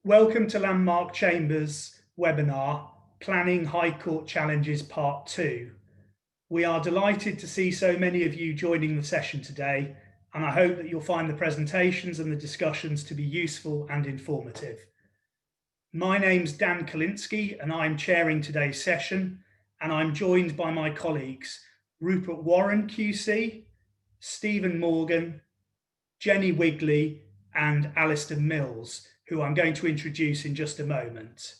Welcome to Landmark Chambers webinar, Planning High Court Challenges Part 2. We are delighted to see so many of you joining the session today, and I hope that you'll find the presentations and the discussions to be useful and informative. My name's Dan Kolinsky, and I'm chairing today's session, and I'm joined by my colleagues, Rupert Warren QC, Stephen Morgan, Jenny Wigley, and Alistair Mills, who I'm going to introduce in just a moment.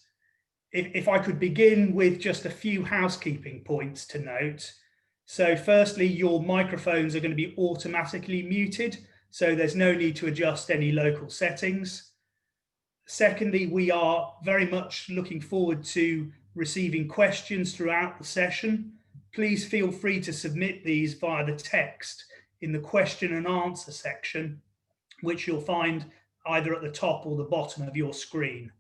If I could begin with just a few housekeeping points to note. So firstly, your microphones are going to be automatically muted, so there's no need to adjust any local settings. Secondly, we are very much looking forward to receiving questions throughout the session. Please feel free to submit these via the text in the question and answer section, which you'll find either at the top or the bottom of your screen.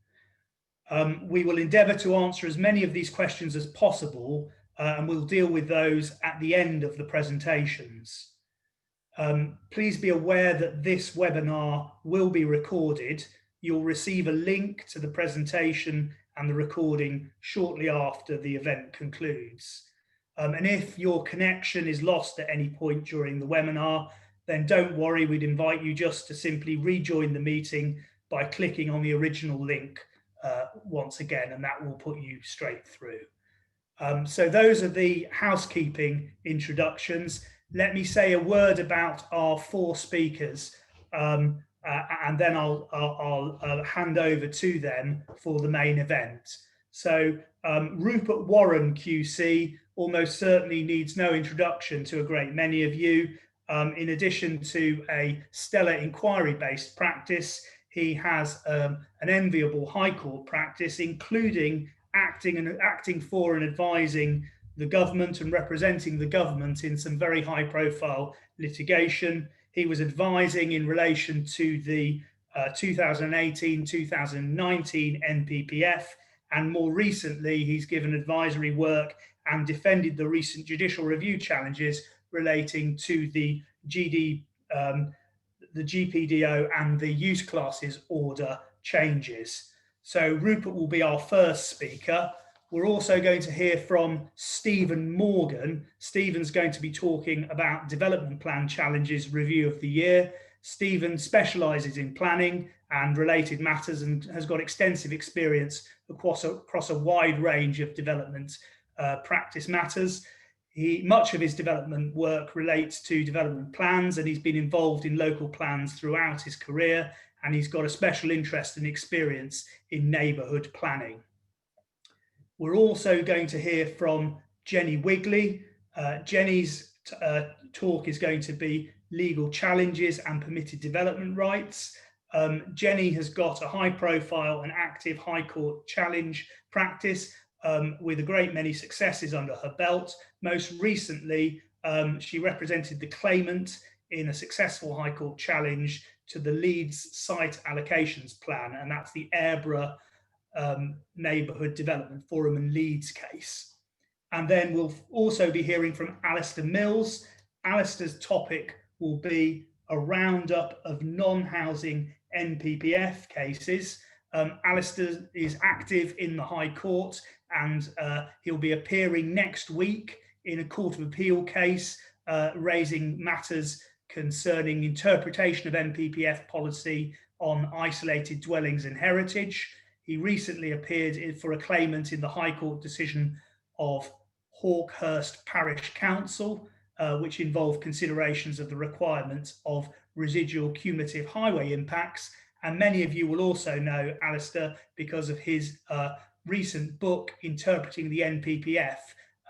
We will endeavour to answer as many of these questions as possible, and we'll deal with those at the end of the presentations. Please be aware that this webinar will be recorded. You'll receive a link to the presentation and the recording shortly after the event concludes. And if your connection is lost at any point during the webinar, then don't worry, we'd invite you just to simply rejoin the meeting by clicking on the original link once again, and that will put you straight through. So those are the housekeeping introductions. Let me say a word about our four speakers, and then I'll hand over to them for the main event. So Rupert Warren QC almost certainly needs no introduction to a great many of you. In addition to a stellar inquiry-based practice, he has an enviable High Court practice, including acting for and advising the government and representing the government in some very high-profile litigation. He was advising in relation to the 2018-2019 NPPF, and more recently, he's given advisory work and defended the recent judicial review challenges relating to the GPDO and the use classes order changes. So Rupert will be our first speaker. We're also going to hear from Stephen Morgan. Stephen's going to be talking about development plan challenges review of the year. Stephen specialises in planning and related matters and has got extensive experience across a wide range of development practice matters. Much of his development work relates to development plans, and he's been involved in local plans throughout his career, and he's got a special interest and experience in neighbourhood planning. We're also going to hear from Jenny Wigley. Jenny's talk is going to be legal challenges and permitted development rights. Jenny has got a high profile and active High Court challenge practice with a great many successes under her belt. Most recently, she represented the claimant in a successful High Court challenge to the Leeds Site Allocations Plan, and that's the Airborough Neighbourhood Development Forum and Leeds case. And then we'll also be hearing from Alistair Mills. Alistair's topic will be a roundup of non-housing NPPF cases. Alistair is active in the High Court, and he'll be appearing next week in a Court of Appeal case raising matters concerning interpretation of NPPF policy on isolated dwellings and heritage. He recently appeared for a claimant in the High Court decision of Hawkhurst Parish Council, which involved considerations of the requirements of residual cumulative highway impacts. And many of you will also know Alistair because of his recent book, Interpreting the NPPF,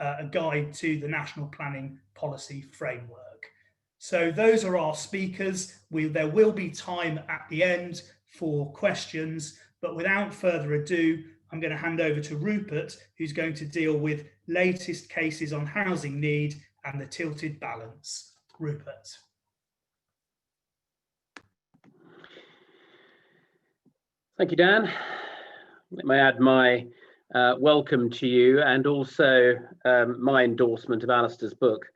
a guide to the National Planning Policy Framework. So those are our speakers. There will be time at the end for questions, but without further ado, I'm going to hand over to Rupert, who's going to deal with latest cases on housing need and the tilted balance. Rupert. Thank you, Dan. Let me add my welcome to you and also my endorsement of Alistair's book.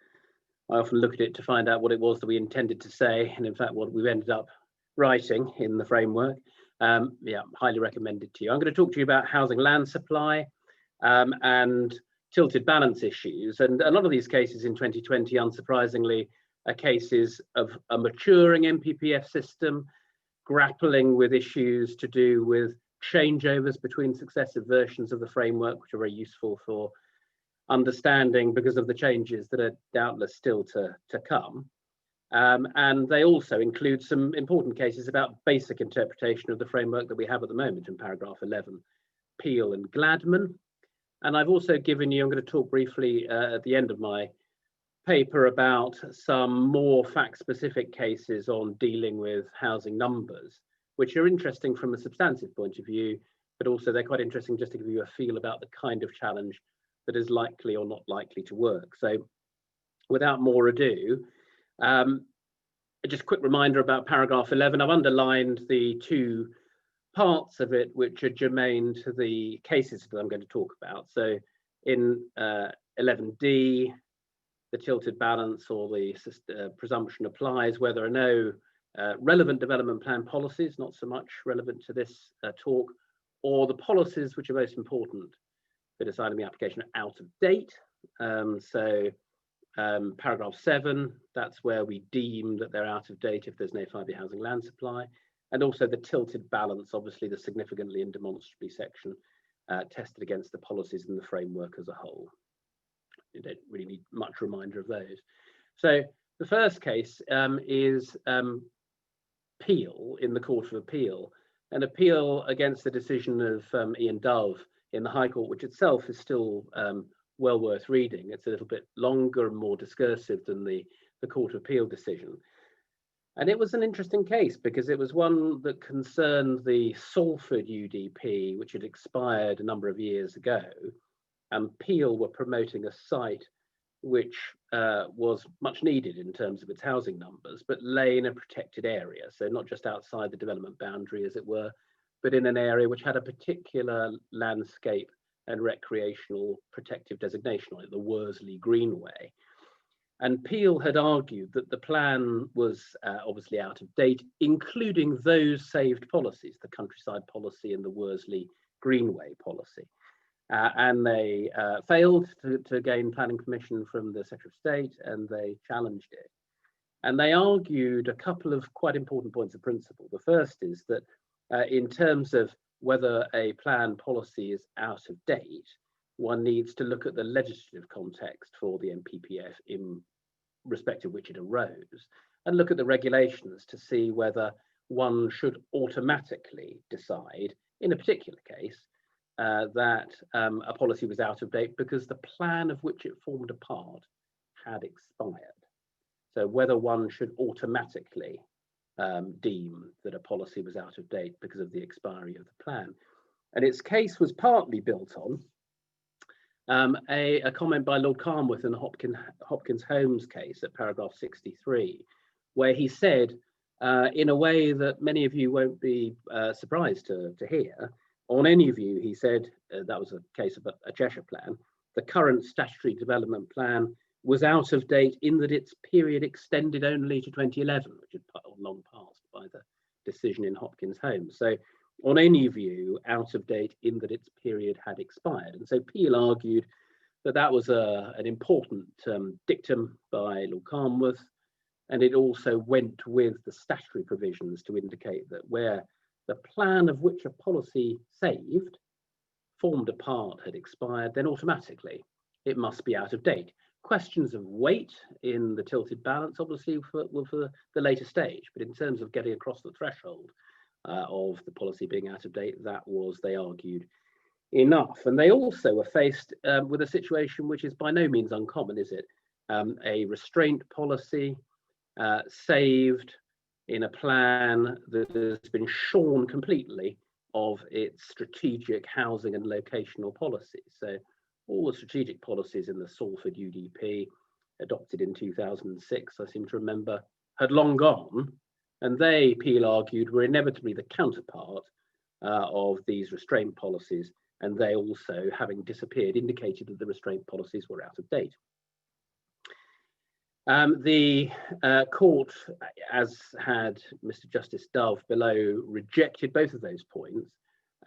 I often look at it to find out what it was that we intended to say, and in fact what we've ended up writing in the framework. Yeah, highly recommended to you. I'm going to talk to you about housing land supply and tilted balance issues. And a lot of these cases in 2020, unsurprisingly, are cases of a maturing NPPF system, grappling with issues to do with changeovers between successive versions of the framework, which are very useful for understanding because of the changes that are doubtless still to come. And they also include some important cases about basic interpretation of the framework that we have at the moment in paragraph 11, Peel and Gladman. And I've also given you, I'm going to talk briefly at the end of my paper about some more fact-specific cases on dealing with housing numbers, which are interesting from a substantive point of view, but also they're quite interesting just to give you a feel about the kind of challenge that is likely or not likely to work. So without more ado, just a quick reminder about paragraph 11. I've underlined the two parts of it which are germane to the cases that I'm going to talk about. So in 11D, the tilted balance or the presumption applies where there are no relevant development plan policies, not so much relevant to this talk, or the policies which are most important for deciding the application are out of date. Paragraph 7, that's where we deem that they're out of date if there's no 5-year housing land supply. And also the tilted balance, obviously the significantly and demonstrably section tested against the policies in the framework as a whole. You don't really need much reminder of those. So the first case is Peel in the Court of Appeal, an appeal against the decision of Ian Dove in the High Court, which itself is still well worth reading. It's a little bit longer and more discursive than the Court of Appeal decision. And it was an interesting case because it was one that concerned the Salford UDP, which had expired a number of years ago. And Peel were promoting a site which was much needed in terms of its housing numbers, but lay in a protected area. So not just outside the development boundary, as it were, but in an area which had a particular landscape and recreational protective designation, like the Worsley Greenway. And Peel had argued that the plan was obviously out of date, including those saved policies, the countryside policy and the Worsley Greenway policy. And they failed to gain planning permission from the Secretary of State, and they challenged it. And they argued a couple of quite important points of principle. The first is that in terms of whether a plan policy is out of date, one needs to look at the legislative context for the NPPF in respect of which it arose, and look at the regulations to see whether one should automatically decide, in a particular case, that a policy was out of date because the plan of which it formed a part had expired. So whether one should automatically deem that a policy was out of date because of the expiry of the plan. And its case was partly built on a comment by Lord Carnwath in the Hopkins-Holmes case at paragraph 63, where he said, in a way that many of you won't be surprised to hear, on any view, he said, that was a case of a Cheshire plan, the current statutory development plan was out of date in that its period extended only to 2011, which had long passed by the decision in Hopkins-Holmes. So on any view, out of date in that its period had expired. And so Peel argued that that was an important dictum by Lord Carnwath, and it also went with the statutory provisions to indicate that where the plan of which a policy saved formed a part had expired, then automatically it must be out of date. Questions of weight in the tilted balance obviously were for the later stage, but in terms of getting across the threshold of the policy being out of date, that was, they argued, enough. And they also were faced with a situation which is by no means uncommon, is it? A restraint policy saved in a plan that has been shorn completely of its strategic housing and locational policies. So all the strategic policies in the Salford UDP adopted in 2006, I seem to remember, had long gone, and they, Peel argued, were inevitably the counterpart of these restraint policies, and they also, having disappeared, indicated that the restraint policies were out of date. The court, as had Mr. Justice Dove below, rejected both of those points.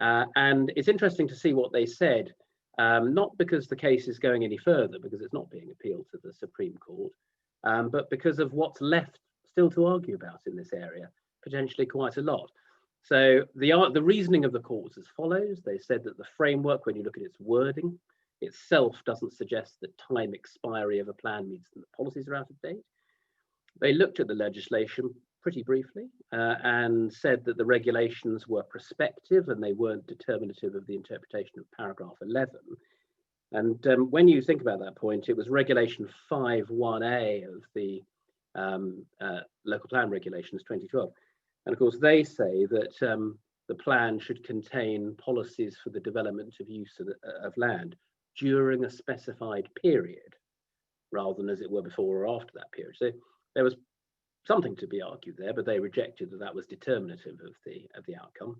And it's interesting to see what they said, not because the case is going any further, because it's not being appealed to the Supreme Court, but because of what's left still to argue about in this area, potentially quite a lot. So the reasoning of the court was as follows. They said that the framework, when you look at its wording, itself doesn't suggest that time expiry of a plan means that the policies are out of date. They looked at the legislation pretty briefly and said that the regulations were prospective and they weren't determinative of the interpretation of paragraph 11. And when you think about that point, it was regulation 5.1a of the local plan regulations 2012. And of course, they say that the plan should contain policies for the development of use of land during a specified period, rather than as it were before or after that period. So there was something to be argued there, but they rejected that that was determinative of the outcome.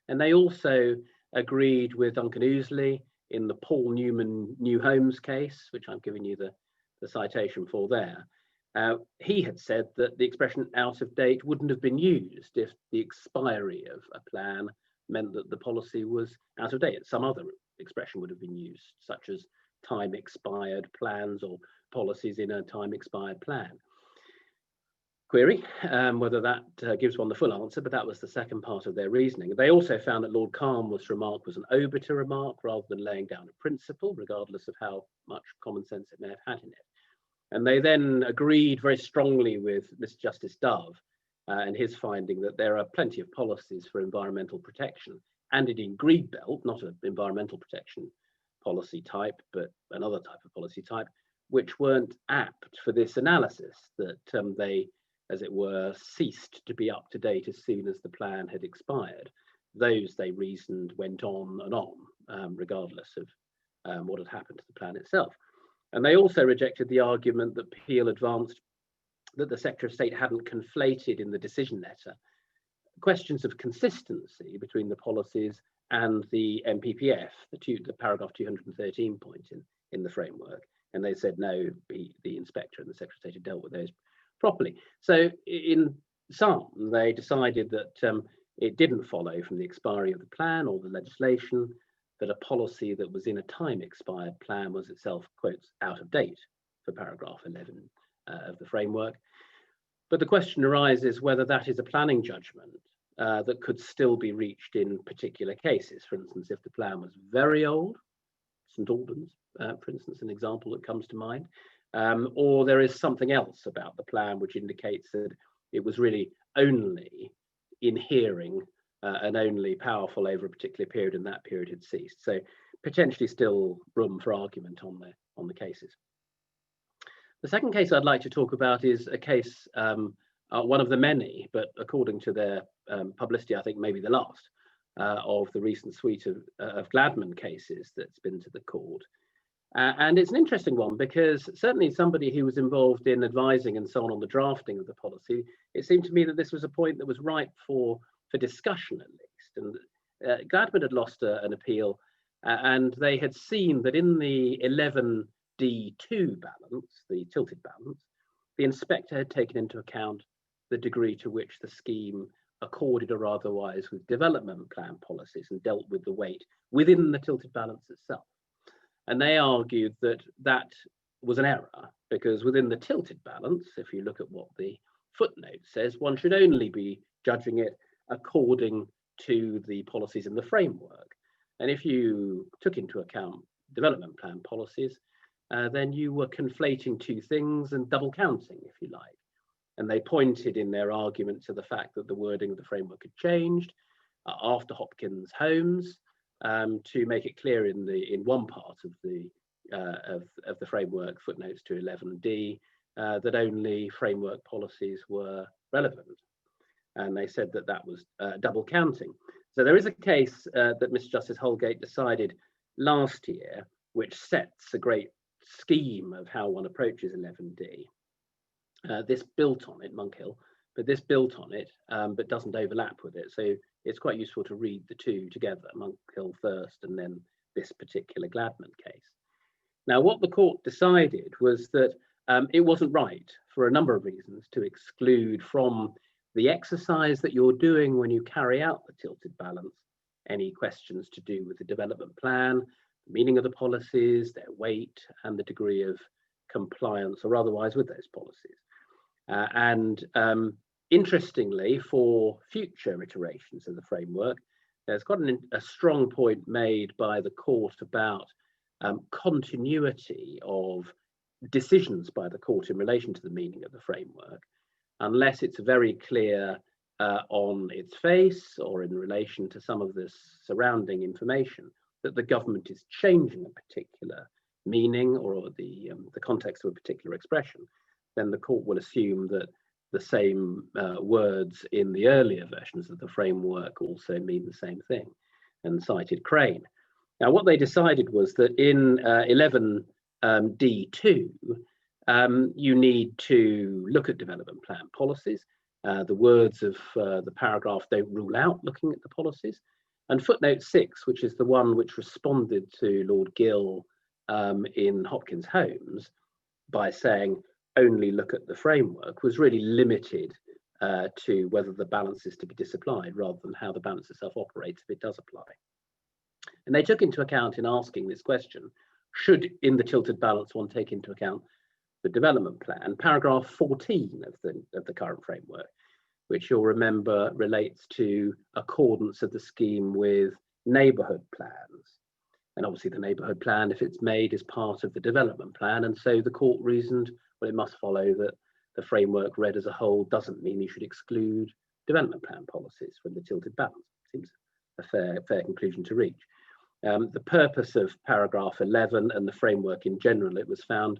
And they also agreed with Duncan Ouseley in the Paul Newman New Homes case, which I'm giving you the citation for there. He had said that the expression out of date wouldn't have been used if the expiry of a plan meant that the policy was out of date. Some other expression would have been used, such as time expired plans or policies in a time expired plan. Query whether that gives one the full answer, but that was the second part of their reasoning. They also found that Lord Carnwath's remark was an obiter remark rather than laying down a principle, regardless of how much common sense it may have had in it. And they then agreed very strongly with Mr. Justice Dove and his finding that there are plenty of policies for environmental protection, and indeed Greenbelt, not an environmental protection policy type, but another type of policy type, which weren't apt for this analysis, that they, as it were, ceased to be up to date as soon as the plan had expired. Those, they reasoned, went on and on, regardless of what had happened to the plan itself. And they also rejected the argument that Peel advanced that the Secretary of State hadn't conflated in the decision letter questions of consistency between the policies and the NPPF, the paragraph 213 point in the framework. And they said, no, the inspector and the Secretary of State had dealt with those properly. So in sum, they decided that it didn't follow from the expiry of the plan or the legislation that a policy that was in a time expired plan was itself, quotes, out of date for paragraph 11 of the framework. But the question arises whether that is a planning judgment that could still be reached in particular cases. For instance, if the plan was very old, St Albans, for instance, an example that comes to mind, or there is something else about the plan which indicates that it was really only in hearing and only powerful over a particular period, and that period had ceased. So potentially still room for argument on the cases. The second case I'd like to talk about is a case, one of the many, but according to their publicity, I think maybe the last of the recent suite of Gladman cases that's been to the court. And it's an interesting one because certainly somebody who was involved in advising and so on the drafting of the policy, it seemed to me that this was a point that was ripe for discussion at least. And Gladman had lost an appeal and they had seen that in the 11D2 balance, the tilted balance, the inspector had taken into account the degree to which the scheme accorded or otherwise with development plan policies and dealt with the weight within the tilted balance itself. And they argued that that was an error because within the tilted balance, if you look at what the footnote says, one should only be judging it according to the policies in the framework. And if you took into account development plan policies, then you were conflating two things and double counting, if you like. And they pointed in their argument to the fact that the wording of the framework had changed after Hopkins Homes to make it clear in one part of the framework, footnotes to 11D, that only framework policies were relevant. And they said that that was double counting. So there is a case that Mr. Justice Holgate decided last year, which sets a great scheme of how one approaches 11D. This built on it, Monkhill, but this built on it, but doesn't overlap with it. So it's quite useful to read the two together, Monkhill first and then this particular Gladman case. Now, what the court decided was that it wasn't right for a number of reasons to exclude from the exercise that you're doing when you carry out the tilted balance any questions to do with the development plan, the meaning of the policies, their weight, and the degree of compliance or otherwise with those policies. Interestingly, for future iterations of the framework, there's got a strong point made by the court about continuity of decisions by the court in relation to the meaning of the framework, unless it's very clear on its face or in relation to some of the surrounding information that the government is changing a particular meaning or the context of a particular expression, then the court will assume that the same words in the earlier versions of the framework also mean the same thing, and cited Crane. Now, what they decided was that in 11D2, you need to look at development plan policies. The words of the paragraph don't rule out looking at the policies. And footnote 6, which is the one which responded to Lord Gill in Hopkins Holmes by saying only look at the framework, was really limited to whether the balance is to be disapplied rather than how the balance itself operates if it does apply. And they took into account in asking this question, should in the tilted balance one take into account the development plan, paragraph 14 of the current framework, which you'll remember relates to accordance of the scheme with neighbourhood plans. And obviously the neighbourhood plan, if it's made, is part of the development plan. And so the court reasoned, well, it must follow that the framework read as a whole doesn't mean you should exclude development plan policies from the tilted balance. Seems a fair conclusion to reach. The purpose of paragraph 11 and the framework in general, it was found,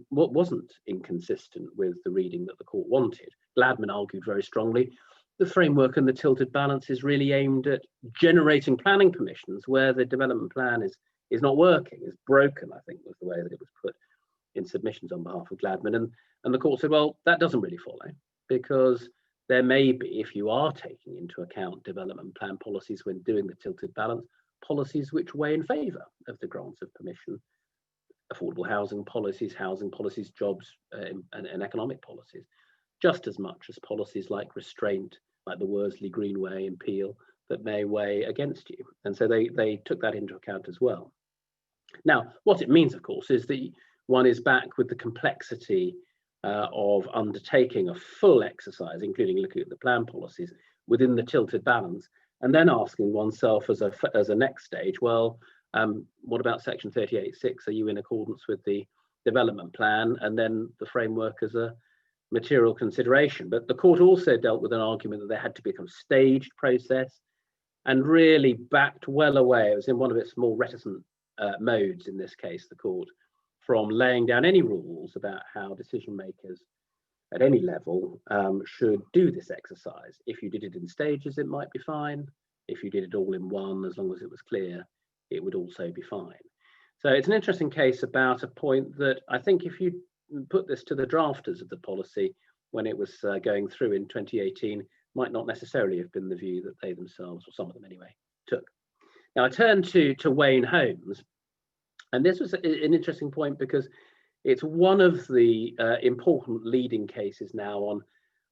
what wasn't inconsistent with the reading that the court wanted. Gladman argued very strongly, the framework and the tilted balance is really aimed at generating planning permissions where the development plan is not working, is broken, I think was the way that it was put in submissions on behalf of Gladman. And the court said, well, that doesn't really follow, because there may be, if you are taking into account development plan policies when doing the tilted balance, policies which weigh in favour of the grants of permission, affordable housing policies, jobs, and economic policies, just as much as policies like restraint, like the Worsley, Greenway and Peel, that may weigh against you. And so they took that into account as well. Now, what it means, of course, is that one is back with the complexity of undertaking a full exercise, including looking at the plan policies within the tilted balance, and then asking oneself as a next stage, well, what about section 38.6? Are you in accordance with the development plan and then the framework as a material consideration? But the court also dealt with an argument that there had to be a kind of staged process, and really backed well away. It was in one of its more reticent modes in this case, the court, from laying down any rules about how decision makers at any level should do this exercise. If you did it in stages, it might be fine. If you did it all in one, as long as it was clear, it would also be fine. So it's an interesting case about a point that I think if you put this to the drafters of the policy when it was going through in 2018, might not necessarily have been the view that they themselves, or some of them anyway, took. Now I turn to Wayne Holmes, and this was an interesting point because it's one of the important leading cases now on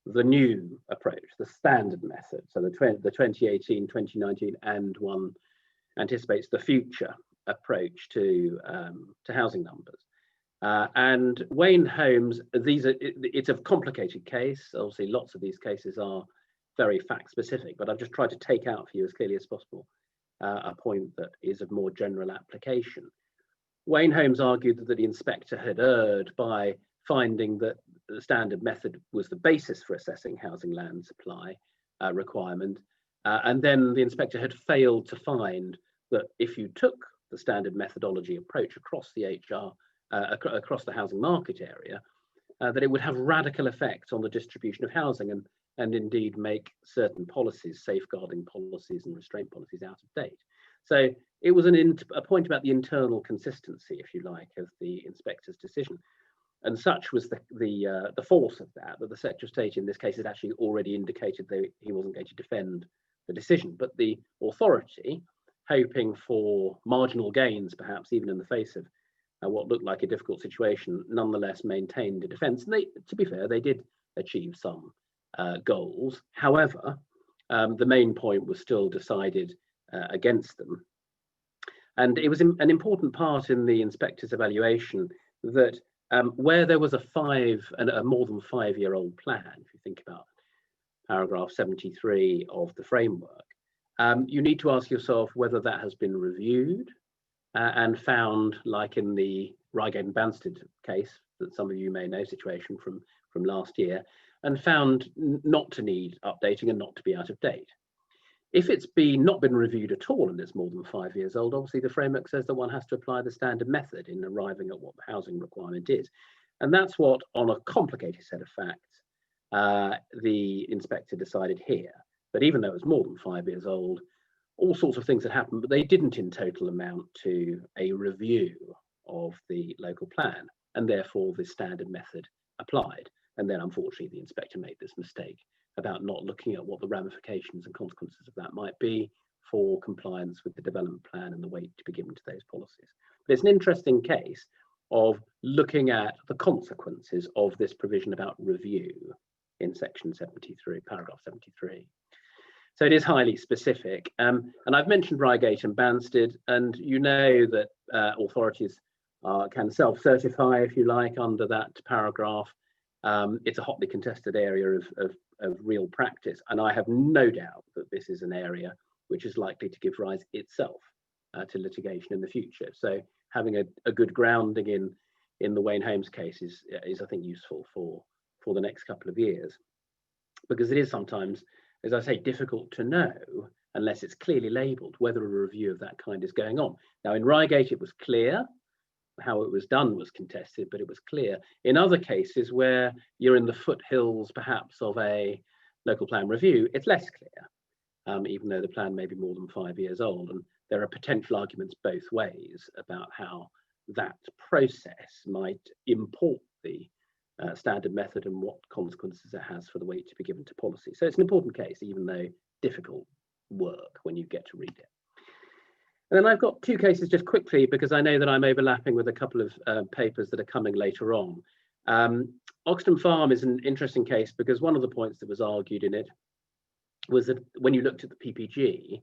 the new approach, the standard method. So the 2018, 2019, and one anticipates the future approach to housing numbers. And Wayne Holmes, it's a complicated case. Obviously, lots of these cases are very fact specific, but I've just tried to take out for you as clearly as possible a point that is of more general application. Wayne Holmes argued that the inspector had erred by finding that the standard method was the basis for assessing housing land supply requirement, and then the inspector had failed to find that if you took the standard methodology approach across the HR, across the housing market area, that it would have radical effects on the distribution of housing and indeed make certain policies, safeguarding policies and restraint policies, out of date. So it was a point about the internal consistency, if you like, of the inspector's decision. And such was the force of that the Secretary of State in this case had actually already indicated that he wasn't going to defend the decision. But the authority, hoping for marginal gains, perhaps even in the face of what looked like a difficult situation, nonetheless maintained a defence. And they, to be fair, they did achieve some goals. However, the main point was still decided against them. And it was an important part in the inspector's evaluation that where there was a more than 5-year-old plan, if you think about paragraph 73 of the framework, you need to ask yourself whether that has been reviewed and found, like in the Reigate and Banstead case that some of you may know, situation from last year, and found not to need updating and not to be out of date. If it's not been reviewed at all and it's more than 5 years old, obviously the framework says that one has to apply the standard method in arriving at what the housing requirement is. And that's what, on a complicated set of facts, the inspector decided here. But even though it was more than 5 years old, all sorts of things had happened, but they didn't in total amount to a review of the local plan, and therefore the standard method applied. And then unfortunately the inspector made this mistake about not looking at what the ramifications and consequences of that might be for compliance with the development plan and the weight to be given to those policies. But it's an interesting case of looking at the consequences of this provision about review in section 73, paragraph 73. So it is highly specific. And I've mentioned Reigate and Banstead, and you know that authorities can self-certify, if you like, under that paragraph. It's a hotly contested area of real practice, and I have no doubt that this is an area which is likely to give rise itself to litigation in the future. So having a good grounding in the Wayne Holmes case is I think useful for the next couple of years, because it is sometimes, as I say, difficult to know unless it's clearly labelled whether a review of that kind is going on. Now in Reigate it was clear. How it was done was contested, but it was clear. In other cases where you're in the foothills perhaps of a local plan review, it's less clear, even though the plan may be more than 5 years old. And there are potential arguments both ways about how that process might import the standard method and what consequences it has for the weight to be given to policy. So it's an important case, even though difficult work when you get to read it. And then I've got two cases just quickly, because I know that I'm overlapping with a couple of papers that are coming later on. Oxton Farm is an interesting case because one of the points that was argued in it was that when you looked at the PPG,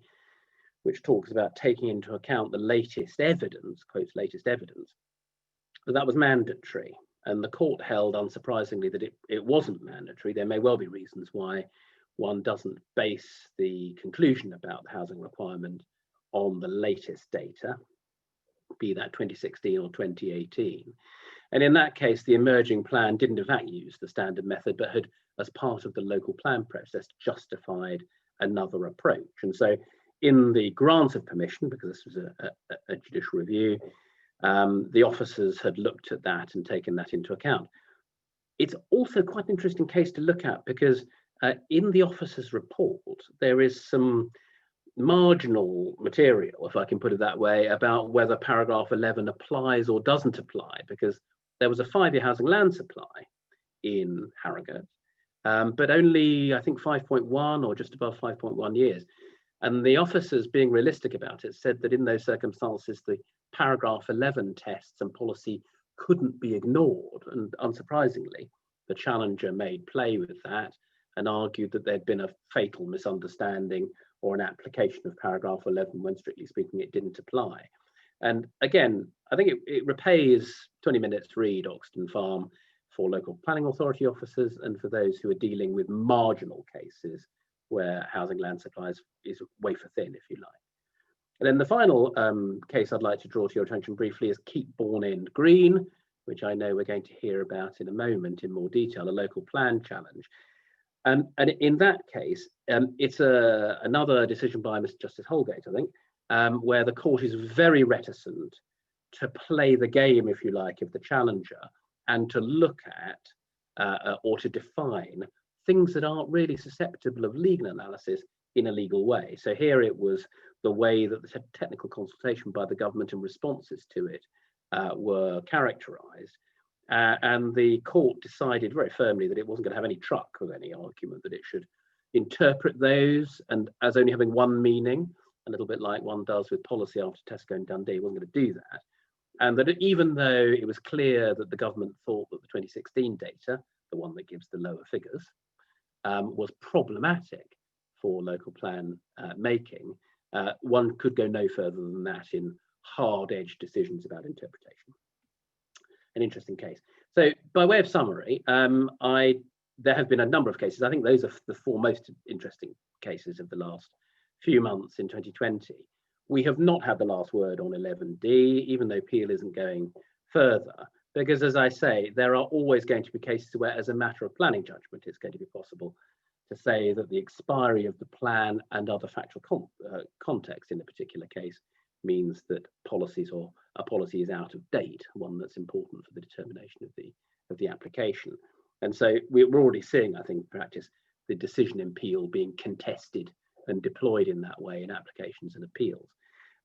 which talks about taking into account the latest evidence, quotes latest evidence, that was mandatory. And the court held, unsurprisingly, that it wasn't mandatory. There may well be reasons why one doesn't base the conclusion about the housing requirement on the latest data, be that 2016 or 2018. And in that case, the emerging plan didn't in fact use the standard method, but had, as part of the local plan process, justified another approach. And so in the grant of permission, because this was a judicial review, the officers had looked at that and taken that into account. It's also quite an interesting case to look at because in the officers' report, there is some marginal material, if I can put it that way, about whether paragraph 11 applies or doesn't apply, because there was a 5-year housing land supply in Harrogate, but only I think 5.1 or just above 5.1 years. And the officers, being realistic about it, said that in those circumstances, the paragraph 11 tests and policy couldn't be ignored. And unsurprisingly, the challenger made play with that and argued that there'd been a fatal misunderstanding or an application of paragraph 11 when, strictly speaking, it didn't apply. And again, I think it repays 20 minutes read Oxton Farm for local planning authority officers and for those who are dealing with marginal cases where housing land supplies is wafer thin, if you like. And then the final case I'd like to draw to your attention briefly is Keep Bourne End Green, which I know we're going to hear about in a moment in more detail, a local plan challenge. And in that case, it's another decision by Mr. Justice Holgate, I think, where the court is very reticent to play the game, if you like, of the challenger and to look at or to define things that aren't really susceptible of legal analysis in a legal way. So here it was the way that the technical consultation by the government and responses to it were characterised. And the court decided very firmly that it wasn't going to have any truck with any argument, that it should interpret those and as only having one meaning, a little bit like one does with policy after Tesco and Dundee. It wasn't going to do that. and that even though it was clear that the government thought that the 2016 data, the one that gives the lower figures, was problematic for local plan making, one could go no further than that in hard-edged decisions about interpretation. An interesting case. So by way of summary, there have been a number of cases. I think those are the four most interesting cases of the last few months in 2020. We have not had the last word on 11D, even though Peel isn't going further, because as I say, there are always going to be cases where, as a matter of planning judgment, it's going to be possible to say that the expiry of the plan and other factual context in a particular case means that a policy is out of date, one that's important for the determination of the application. And so we're already seeing, I think, in practice, the decision in Peel being contested and deployed in that way in applications and appeals.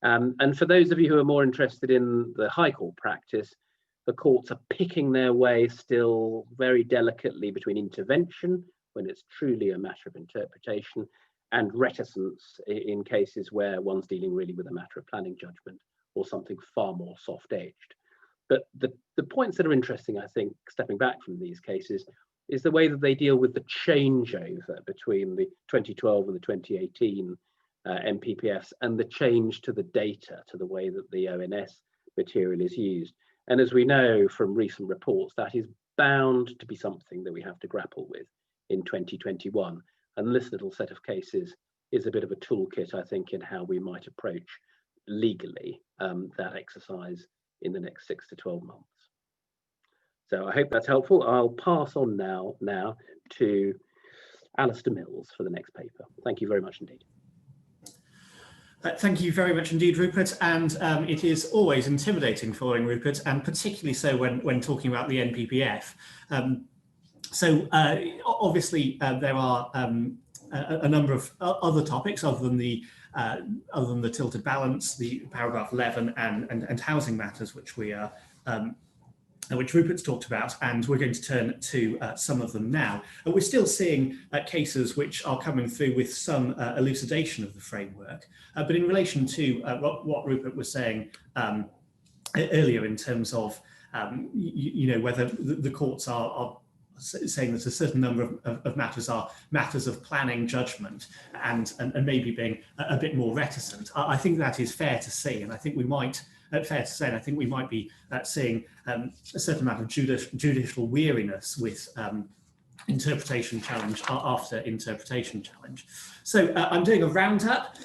And for those of you who are more interested in the High Court practice, the courts are picking their way still very delicately between intervention, when it's truly a matter of interpretation, and reticence in cases where one's dealing really with a matter of planning judgment or something far more soft-edged. But the points that are interesting, I think, stepping back from these cases, is the way that they deal with the changeover between the 2012 and the 2018 NPPFs and the change to the data, to the way that the ONS material is used. And as we know from recent reports, that is bound to be something that we have to grapple with in 2021. And this little set of cases is a bit of a toolkit, I think, in how we might approach legally that exercise in the next 6 to 12 months. So I hope that's helpful. I'll pass on now to Alistair Mills for the next paper. Thank you very much indeed. Thank you very much indeed, Rupert. And it is always intimidating following Rupert, and particularly so when talking about the NPPF. Obviously there are a number of other topics other than the tilted balance, the paragraph 11 and housing matters, which Rupert's talked about, and we're going to turn to some of them now. We're still seeing cases which are coming through with some elucidation of the framework, but in relation to what Rupert was saying earlier in terms of whether the courts are saying that a certain number of matters are matters of planning judgment and maybe being a bit more reticent, I think that is fair to say, and I think we might be seeing a certain amount of judicial weariness with interpretation challenge after interpretation challenge. So I'm doing a roundup.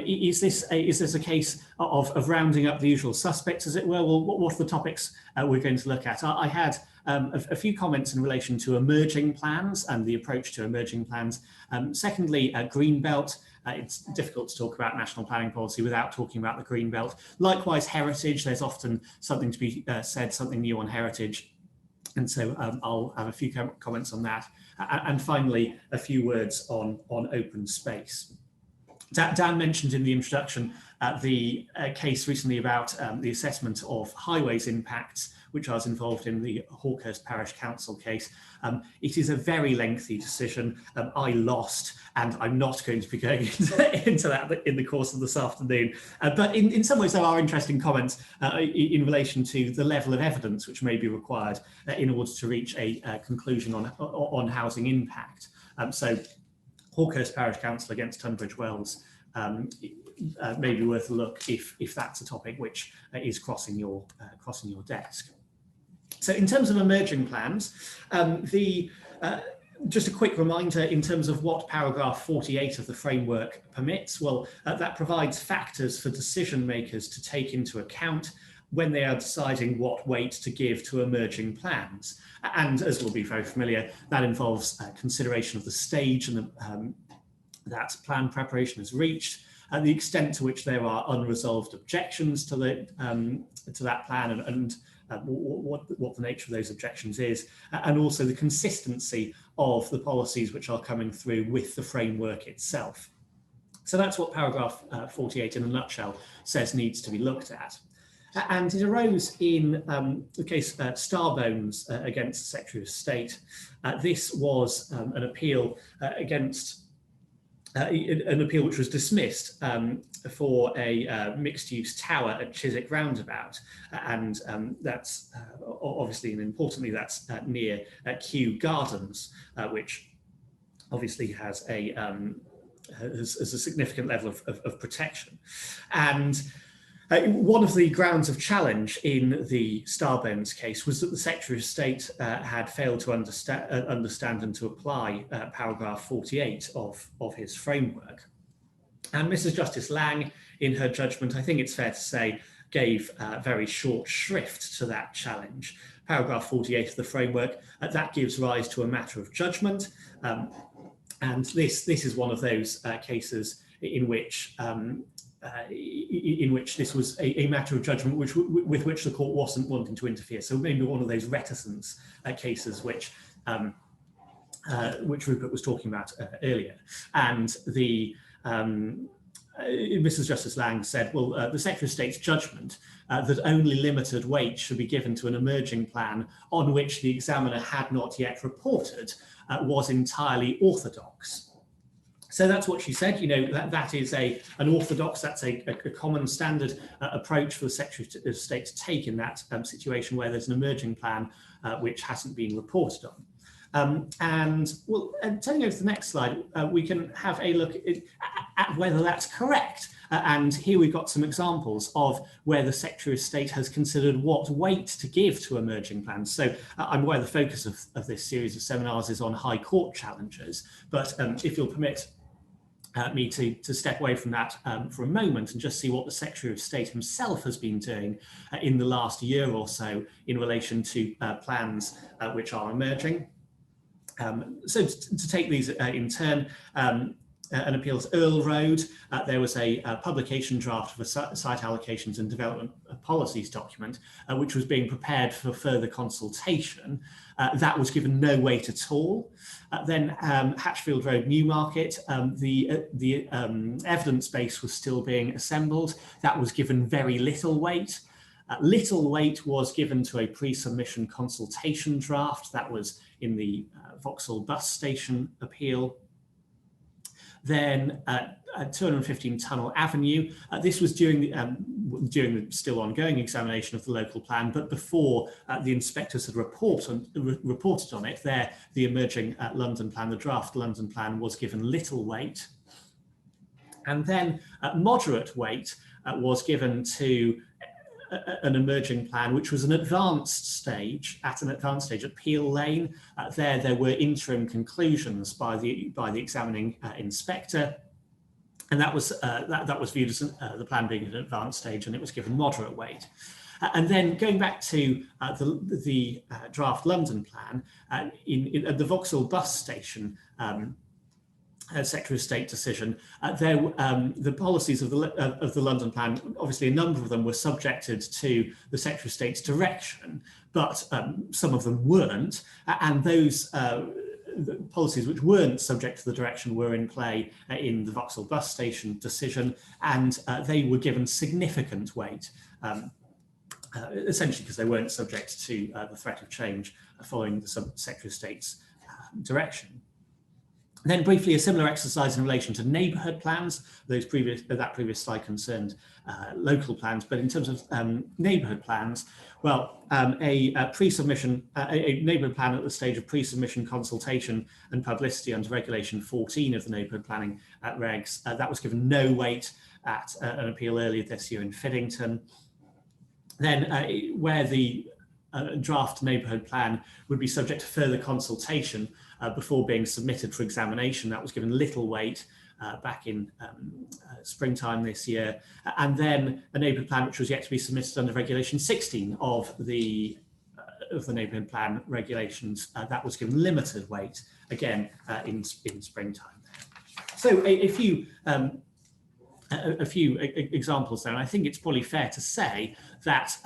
Is this a case of rounding up the usual suspects, as it were? Well, what are the topics we're going to look at? I had a few comments in relation to emerging plans and the approach to emerging plans. Secondly, Greenbelt. It's difficult to talk about national planning policy without talking about the Greenbelt. Likewise, heritage. There's often something to be said, something new on heritage. And so I'll have a few comments on that. And finally, a few words on open space. Dan mentioned in the introduction the case recently about the assessment of highways impacts, which I was involved in, the Hawkhurst Parish Council case. It is a very lengthy decision. I lost, and I'm not going to be going into that in the course of this afternoon. But in some ways, there are interesting comments in relation to the level of evidence which may be required in order to reach a conclusion on housing impact. So Hawkhurst Parish Council against Tunbridge Wells may be worth a look if that's a topic which is crossing your desk. So in terms of emerging plans, just a quick reminder in terms of what paragraph 48 of the framework permits. Well, that provides factors for decision makers to take into account when they are deciding what weight to give to emerging plans. And as will be very familiar, that involves consideration of the stage and that plan preparation has reached, the extent to which there are unresolved objections to that plan and what the nature of those objections is, and also the consistency of the policies which are coming through with the framework itself. So that's what paragraph 48 in a nutshell says needs to be looked at. And it arose in the case Starbones against the Secretary of State. This was an appeal against an appeal which was dismissed for a mixed-use tower at Chiswick Roundabout, and that's obviously and importantly that's near Kew Gardens, which obviously has a significant level of protection. And one of the grounds of challenge in the Starbones case was that the Secretary of State had failed to understand and to apply paragraph 48 of his framework. And Mrs. Justice Lang, in her judgment, I think it's fair to say, gave very short shrift to that challenge. Paragraph 48 of the framework, that gives rise to a matter of judgment. And this is one of those cases in which this was a matter of judgment with which the court wasn't wanting to interfere. So maybe one of those reticence cases which Rupert was talking about earlier. And the Mrs. Justice Lang said, well, the Secretary of State's judgment that only limited weight should be given to an emerging plan on which the examiner had not yet reported was entirely orthodox. So that's what she said. You know, that is an orthodox, that's a common standard approach for the Secretary of State to take in that situation where there's an emerging plan which hasn't been reported on. And turning over to the next slide, we can have a look at whether that's correct. And here we've got some examples of where the Secretary of State has considered what weight to give to emerging plans. So I'm aware the focus of this series of seminars is on High Court challenges, but if you'll permit me to step away from that for a moment and just see what the Secretary of State himself has been doing in the last year or so in relation to plans which are emerging. So to take these in turn, an appeal to Earl Road, there was a publication draft of a site allocations and development policies document, which was being prepared for further consultation. That was given no weight at all. Then Hatchfield Road, Newmarket, the evidence base was still being assembled. That was given very little weight. Little weight was given to a pre-submission consultation draft. That was in the Vauxhall bus station appeal. Then 215 Tunnel Avenue. This was during the still ongoing examination of the local plan, but before the inspectors had reported on it. There, the emerging London plan, the draft London plan, was given little weight. And then moderate weight was given to an emerging plan, which was at an advanced stage at Peel Lane. There were interim conclusions by the examining inspector, and that was viewed as the plan being at an advanced stage, and it was given moderate weight. And then going back to the draft London plan, at the Vauxhall bus station Secretary of State decision, the policies of the London plan, obviously a number of them were subjected to the Secretary of State's direction, but some of them weren't, and those the policies which weren't subject to the direction were in play in the Vauxhall bus station decision, and they were given significant weight, essentially because they weren't subject to the threat of change following the Secretary of State's direction. Then briefly, a similar exercise in relation to neighbourhood plans. That previous slide concerned local plans, but in terms of neighbourhood plans, well, a neighbourhood plan at the stage of pre-submission consultation and publicity under Regulation 14 of the neighbourhood planning regs, that was given no weight at an appeal earlier this year in Fiddington. Then where the draft neighbourhood plan would be subject to further consultation before being submitted for examination, that was given little weight back in springtime this year. And then a neighbourhood plan which was yet to be submitted under Regulation 16 of the neighbourhood plan regulations, that was given limited weight, again in springtime. So a few examples there, and I think it's probably fair to say that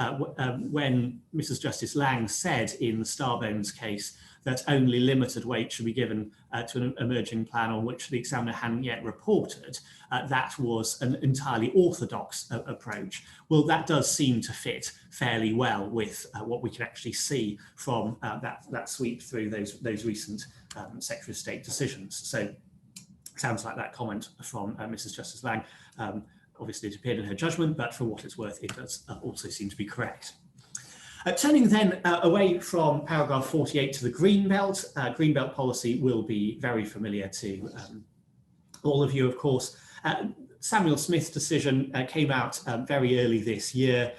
when Mrs. Justice Lang said in the Starbones case that only limited weight should be given to an emerging plan on which the examiner hadn't yet reported, that was an entirely orthodox approach. Well, that does seem to fit fairly well with what we can actually see from that sweep through those recent Secretary of State decisions. So Sounds like that comment from Mrs. Justice Lang. Obviously, it appeared in her judgment, but for what it's worth, it does also seem to be correct. Turning then away from paragraph 48 to the Greenbelt. Greenbelt policy will be very familiar to all of you, of course. Samuel Smith's decision came out very early this year.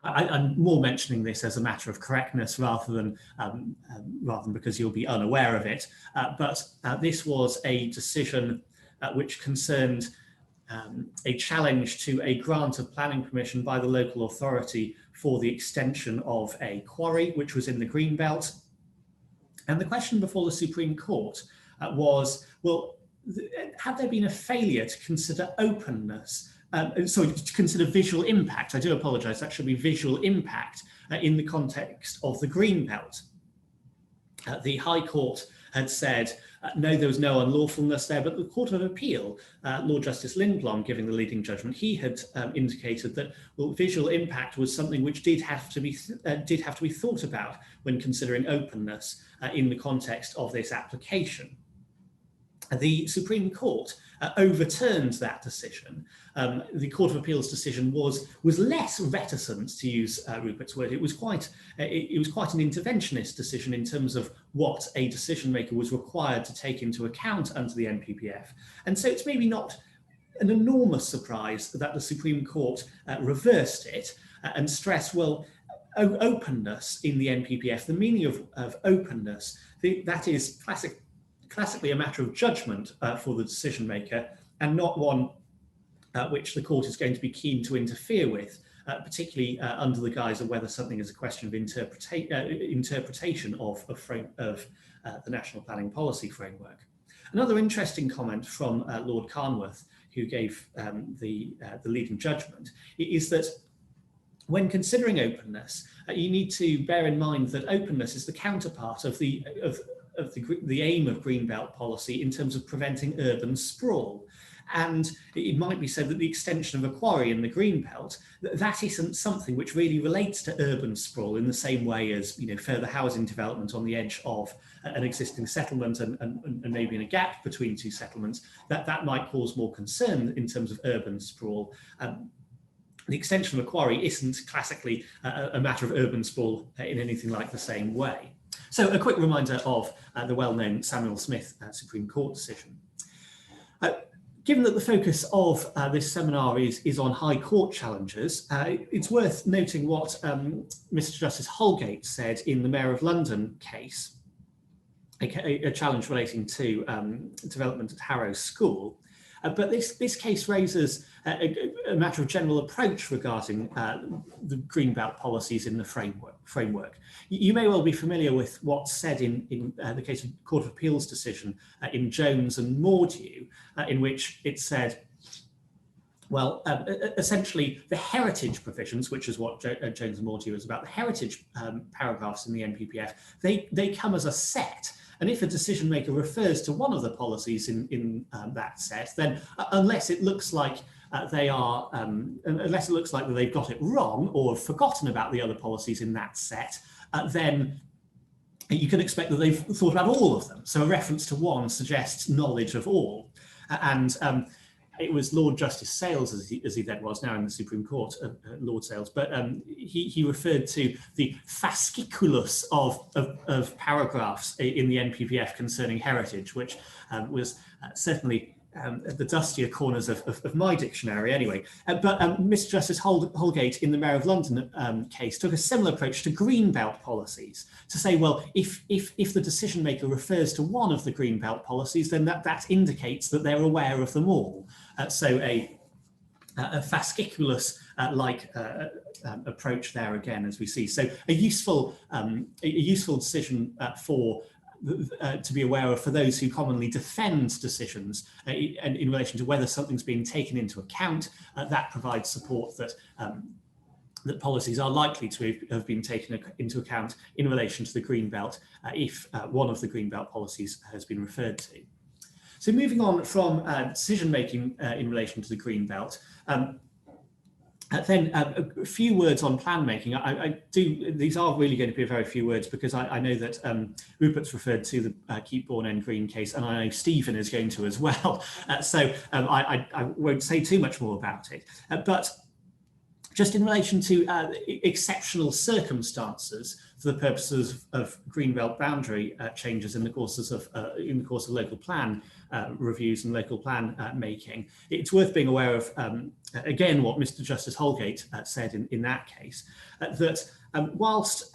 I'm more mentioning this as a matter of correctness rather than because you'll be unaware of it. But this was a decision which concerned a challenge to a grant of planning permission by the local authority for the extension of a quarry, which was in the Greenbelt. And the question before the Supreme Court was, well, had there been a failure to consider openness, to consider visual impact? I do apologise, that should be visual impact in the context of the Greenbelt. The High Court had said, no, there was no unlawfulness there, but the Court of Appeal, Lord Justice Lindblom giving the leading judgment, he had indicated that, well, visual impact was something which did have to be thought about when considering openness in the context of this application. The Supreme Court overturned that decision. The Court of Appeal's decision was less reticent, to use Rupert's word. It was quite an interventionist decision in terms of what a decision maker was required to take into account under the NPPF. And so it's maybe not an enormous surprise that the Supreme Court reversed it and stressed, well, openness in the NPPF, the meaning of openness, that is classically a matter of judgment for the decision maker, and not one which the court is going to be keen to interfere with, particularly under the guise of whether something is a question of interpretation of the National Planning Policy Framework. Another interesting comment from Lord Carnworth, who gave the leading judgment, is that when considering openness, you need to bear in mind that openness is the counterpart of the aim of Greenbelt policy in terms of preventing urban sprawl. And it might be said that the extension of a quarry in the Greenbelt, that isn't something which really relates to urban sprawl in the same way as, you know, further housing development on the edge of an existing settlement and maybe in a gap between two settlements, that might cause more concern in terms of urban sprawl. The extension of a quarry isn't classically a matter of urban sprawl in anything like the same way. So a quick reminder of the well-known Samuel Smith Supreme Court decision. Given that the focus of this seminar is on High Court challenges, it's worth noting what Mr. Justice Holgate said in the Mayor of London case, a challenge relating to development at Harrow School. But this case raises a matter of general approach regarding the Greenbelt policies in the framework. You may well be familiar with what's said in the case of Court of Appeal's decision in Jones and Mordew, in which it said, well, essentially the heritage provisions, which is what Jones and Mordew is about, the heritage paragraphs in the NPPF, they come as a set. And if a decision maker refers to one of the policies in that set, then unless it looks like they've got it wrong or forgotten about the other policies in that set, then you can expect that they've thought about all of them. So a reference to one suggests knowledge of all. And it was Lord Justice Sales, as he then was, now in the Supreme Court, Lord Sales, but he referred to the fasciculus of paragraphs in the NPPF concerning heritage, which was certainly at the dustier corners of my dictionary anyway. But Mr. Justice Holgate in the Mayor of London case took a similar approach to Greenbelt policies to say, well, if the decision maker refers to one of the Greenbelt policies, then that indicates that they're aware of them all. So a fasciculus like approach there again, as we see. So a useful decision to be aware of for those who commonly defend decisions in relation to whether something's being taken into account. That provides support that that policies are likely to have been taken into account in relation to the Greenbelt if one of the Greenbelt policies has been referred to. So moving on from decision making in relation to the Greenbelt, Then a few words on plan making. These are really going to be a very few words because I know that Rupert's referred to the Keep Bourne End Green case, and I know Stephen is going to as well. So I won't say too much more about it. But just in relation to exceptional circumstances for the purposes of greenbelt boundary changes in the course of local plan reviews and local plan making, it's worth being aware of again what Mr. Justice Holgate said in that case, that whilst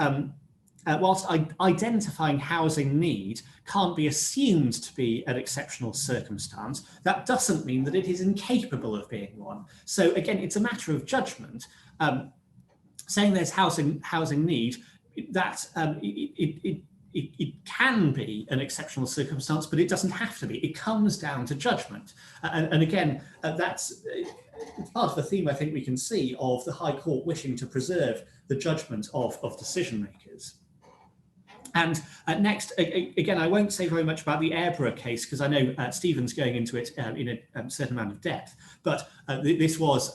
identifying housing need can't be assumed to be an exceptional circumstance, that doesn't mean that it is incapable of being one. So again, it's a matter of judgment. Saying there's housing need, that it can be an exceptional circumstance, but it doesn't have to be. It comes down to judgment. And again, that's part of the theme I think we can see of the High Court wishing to preserve the judgment of decision makers. And next, again, I won't say very much about the Airborough case because I know Stephen's going into it in a certain amount of depth. But this was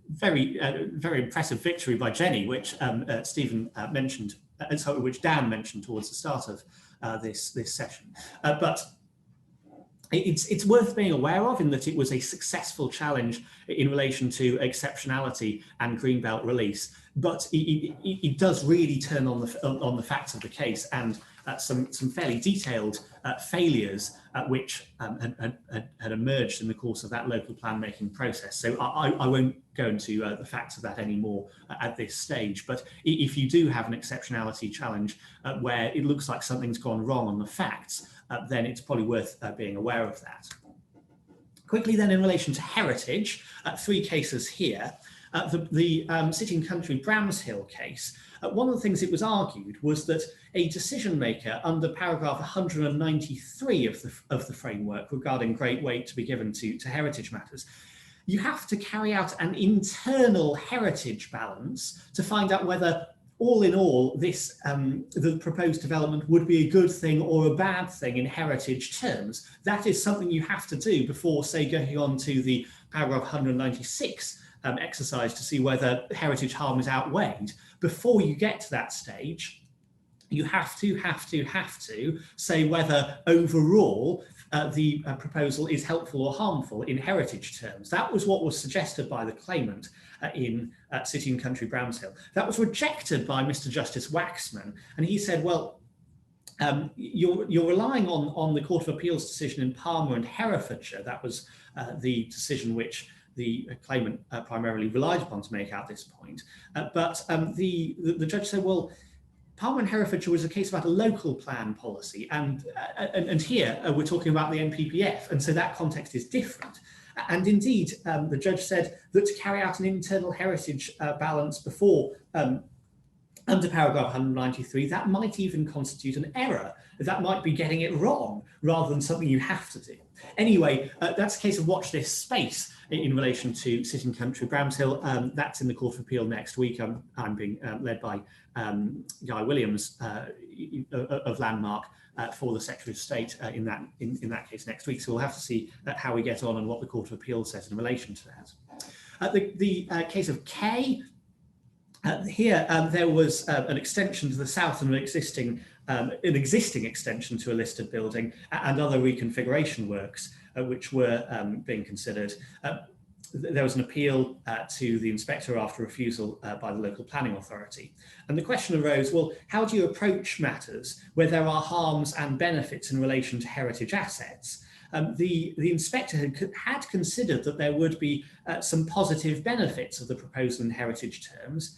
very impressive victory by Jenny, which Stephen mentioned, which Dan mentioned towards the start of this session. But it's worth being aware of in that it was a successful challenge in relation to exceptionality and greenbelt release, but it does really turn on the facts of the case and some fairly detailed failures which had emerged in the course of that local plan making process. So I won't go into the facts of that anymore at this stage, but if you do have an exceptionality challenge where it looks like something's gone wrong on the facts, then it's probably worth being aware of that. Quickly then, in relation to heritage, 3 cases here. The City and Country Bramshill case, one of the things it was argued was that a decision maker under paragraph 193 of the framework regarding great weight to be given to heritage matters, you have to carry out an internal heritage balance to find out whether all in all, the proposed development would be a good thing or a bad thing in heritage terms. That is something you have to do before, say, going on to the paragraph 196 exercise to see whether heritage harm is outweighed. Before you get to that stage, you have to say whether overall the proposal is helpful or harmful in heritage terms. That was what was suggested by the claimant in City and Country Bramshill. That was rejected by Mr. Justice Waxman, and he said, well, you're relying on the Court of Appeal's decision in Palmer and Herefordshire. That was the decision which the claimant primarily relied upon to make out this point. But the judge said, well, Palmer and Herefordshire was a case about a local plan policy, and here we're talking about the NPPF, and so that context is different. And indeed, the judge said that to carry out an internal heritage balance before, under paragraph 193, that might even constitute an error. That might be getting it wrong rather than something you have to do. Anyway, that's a case of watch this space in relation to City and Country Bramshill. That's in the Court of Appeal next week. I'm being led by Guy Williams of Landmark for the Secretary of State in that case next week. So we'll have to see how we get on and what the Court of Appeal says in relation to that. The case of Kay, here there was an extension to the south of an existing extension to a listed building and other reconfiguration works which were being considered. There was an appeal to the inspector after refusal by the local planning authority. And the question arose, well, how do you approach matters where there are harms and benefits in relation to heritage assets? The inspector had considered that there would be some positive benefits of the proposal in heritage terms,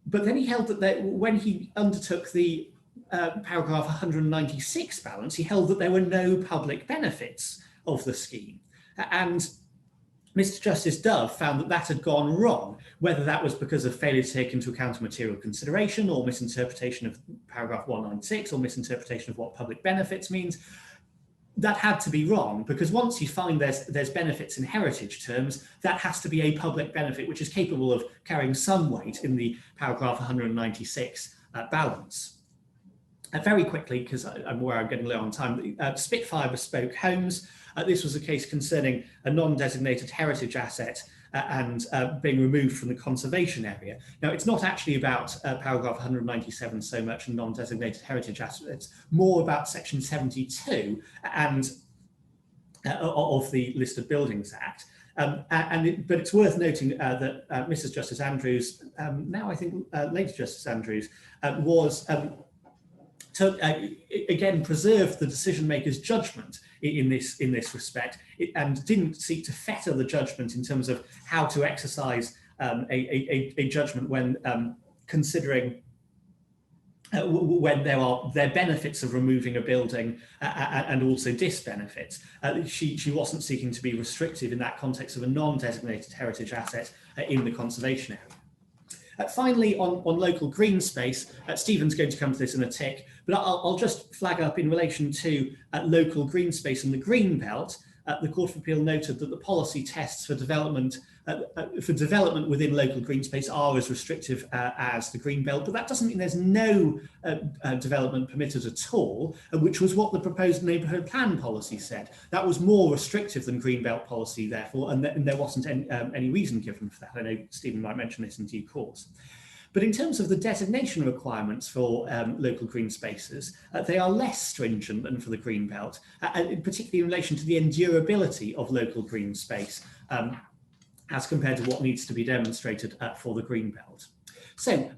but then he held that when he undertook the paragraph 196 balance, he held that there were no public benefits of the scheme. And Mr. Justice Dove found that that had gone wrong, whether that was because of failure to take into account a material consideration or misinterpretation of paragraph 196 or misinterpretation of what public benefits means. That had to be wrong, because once you find there's benefits in heritage terms, that has to be a public benefit which is capable of carrying some weight in the paragraph 196 balance. Very quickly, because I'm aware I'm getting low on time, Spitfire Bespoke Homes. This was a case concerning a non-designated heritage asset and being removed from the conservation area. Now, it's not actually about paragraph 197 so much and non-designated heritage assets, more about section 72 and of the Listed Buildings Act. But it's worth noting that Mrs. Justice Andrews, now I think later Justice Andrews, again preserved the decision maker's judgment in this respect, and didn't seek to fetter the judgment in terms of how to exercise a judgment when considering when there are benefits of removing a building and also disbenefits. She wasn't seeking to be restrictive in that context of a non-designated heritage asset in the conservation area. Finally, on local green space, Stephen's going to come to this in a tick, but I'll just flag up in relation to local green space and the green belt. The Court of Appeal noted that the policy tests for development within local green space are as restrictive as the green belt, but that doesn't mean there's no development permitted at all, which was what the proposed neighbourhood plan policy said. That was more restrictive than green belt policy, therefore, and there wasn't any reason given for that. I know Stephen might mention this in due course. But in terms of the designation requirements for local green spaces, they are less stringent than for the green belt, particularly in relation to the endurability of local green space, as compared to what needs to be demonstrated for the green belt. So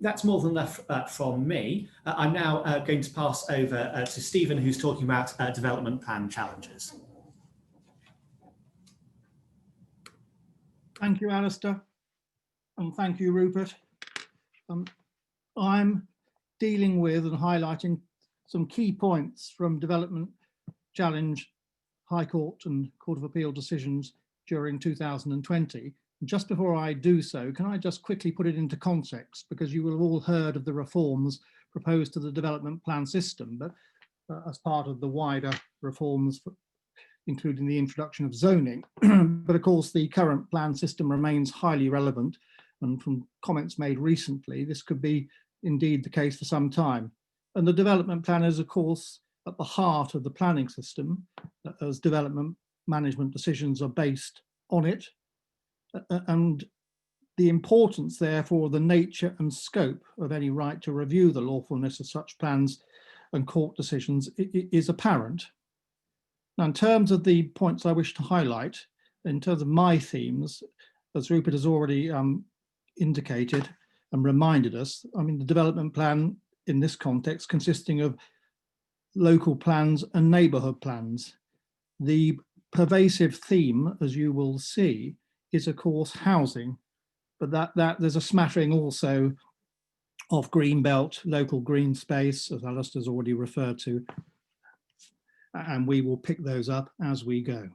that's more than enough from me. I'm now going to pass over to Stephen, who's talking about development plan challenges. Thank you, Alistair, and thank you, Rupert. I'm dealing with and highlighting some key points from development challenge High Court and Court of Appeal decisions during 2020. Just before I do so, can I just quickly put it into context, because you will have all heard of the reforms proposed to the development plan system, but as part of the wider reforms, including the introduction of zoning. But of course, the current plan system remains highly relevant. And from comments made recently, this could be indeed the case for some time. And the development plan is, of course, at the heart of the planning system, as development management decisions are based on it. And the importance, therefore, the nature and scope of any right to review the lawfulness of such plans and court decisions is apparent. Now, in terms of the points I wish to highlight, in terms of my themes, as Rupert has already indicated and reminded us, I mean, the development plan in this context consisting of local plans and neighbourhood plans. The pervasive theme, as you will see, is of course housing, but that there's a smattering also of green belt, local green space, as Alistair's already referred to, and we will pick those up as we go.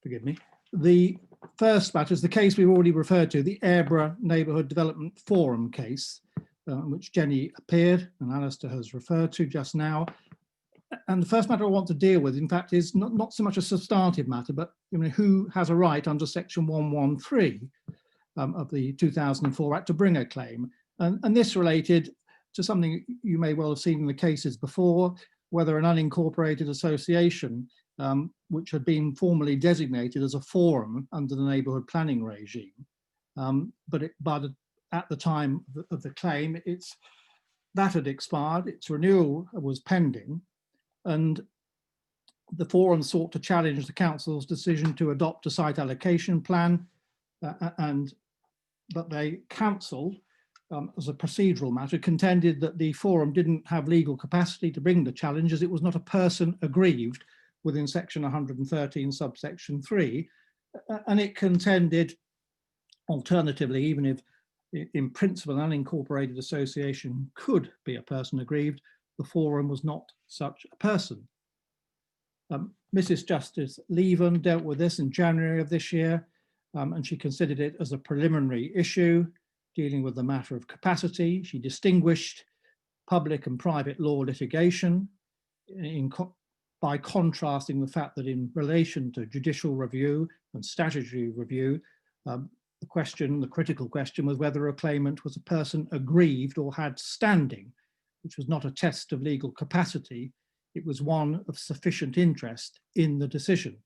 Forgive me. The first matter is the case we've already referred to, the Aireborough Neighbourhood Development Forum case, which Jenny appeared and Alistair has referred to just now. And the first matter I want to deal with, in fact, is not so much a substantive matter, but who has a right under section 113 of the 2004 Act to bring a claim. And this related to something you may well have seen in the cases before, whether an unincorporated association which had been formally designated as a forum under the neighbourhood planning regime. But at the time of the claim, that had expired, its renewal was pending, and the forum sought to challenge the council's decision to adopt a site allocation plan, but the council, as a procedural matter, contended that the forum didn't have legal capacity to bring the challenge as it was not a person aggrieved within section 113 subsection 3, and it contended alternatively, even if in principle an unincorporated association could be a person aggrieved, the forum was not such a person. Mrs. Justice Leven dealt with this in January of this year, and she considered it as a preliminary issue dealing with the matter of capacity. She distinguished public and private law litigation by contrasting the fact that in relation to judicial review and statutory review, the critical question was whether a claimant was a person aggrieved or had standing, which was not a test of legal capacity it was one of sufficient interest in the decision.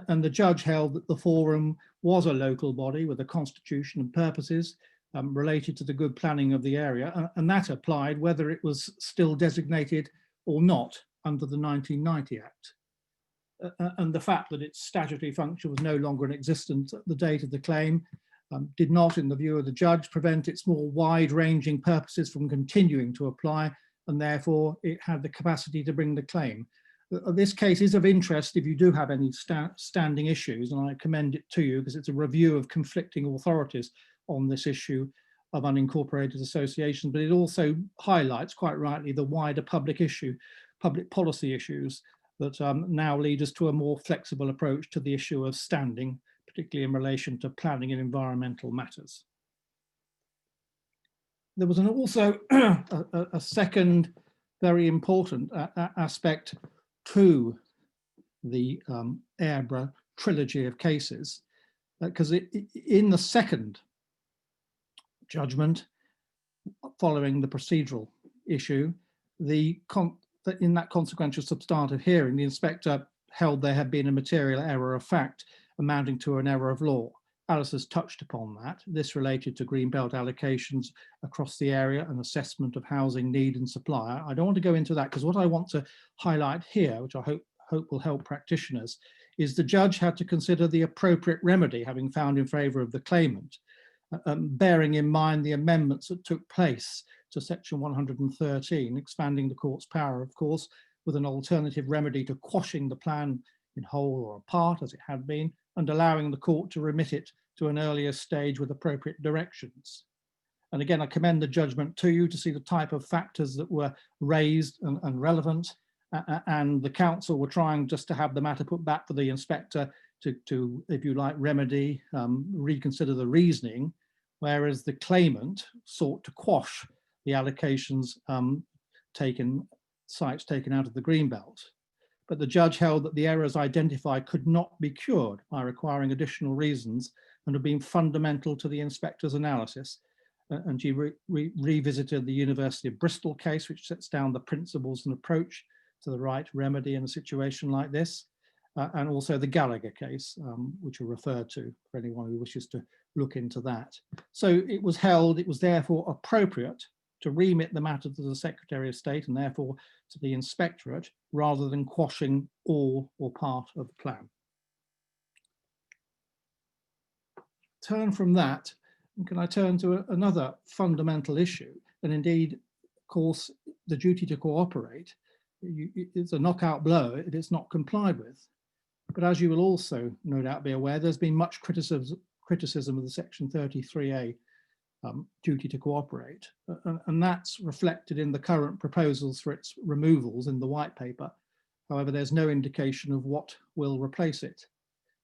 And the judge held that the forum was a local body with a constitution and purposes related to the good planning of the area, and that applied whether it was still designated or not under the 1990 Act. And the fact that its statutory function was no longer in existence at the date of the claim did not, in the view of the judge, prevent its more wide-ranging purposes from continuing to apply, and therefore it had the capacity to bring the claim. This case is of interest if you do have any standing issues, and I commend it to you because it's a review of conflicting authorities on this issue of unincorporated associations, but it also highlights, quite rightly, the wider public policy issues that now lead us to a more flexible approach to the issue of standing, particularly in relation to planning and environmental matters. There was also a second very important aspect to the Airborough trilogy of cases, because in the second judgment, following the procedural issue, in that consequential substantive hearing, the inspector held there had been a material error of fact amounting to an error of law. Alice has touched upon that. This related to greenbelt allocations across the area and assessment of housing need and supply. I don't want to go into that because what I want to highlight here, which I hope will help practitioners, is the judge had to consider the appropriate remedy, having found in favour of the claimant, bearing in mind the amendments that took place to section 113, expanding the court's power, of course, with an alternative remedy to quashing the plan in whole or part, as it had been, and allowing the court to remit it to an earlier stage with appropriate directions. And again, I commend the judgment to you to see the type of factors that were raised and relevant, and the council were trying just to have the matter put back for the inspector to if you like, remedy, reconsider the reasoning, whereas the claimant sought to quash the allocations sites taken out of the greenbelt. But the judge held that the errors identified could not be cured by requiring additional reasons and have been fundamental to the inspector's analysis. And she revisited the University of Bristol case, which sets down the principles and approach to the right remedy in a situation like this, and also the Gallagher case, which are referred to for anyone who wishes to look into that. So it was held, it was therefore appropriate to remit the matter to the Secretary of State and therefore to the Inspectorate, rather than quashing all or part of the plan. Turn from that, and can I turn to another fundamental issue? And indeed, of course, the duty to cooperate, it's a knockout blow if it's not complied with. But as you will also no doubt be aware, there's been much criticism of the section 33A duty to cooperate, and that's reflected in the current proposals for its removals in the white paper. However, there's no indication of what will replace it.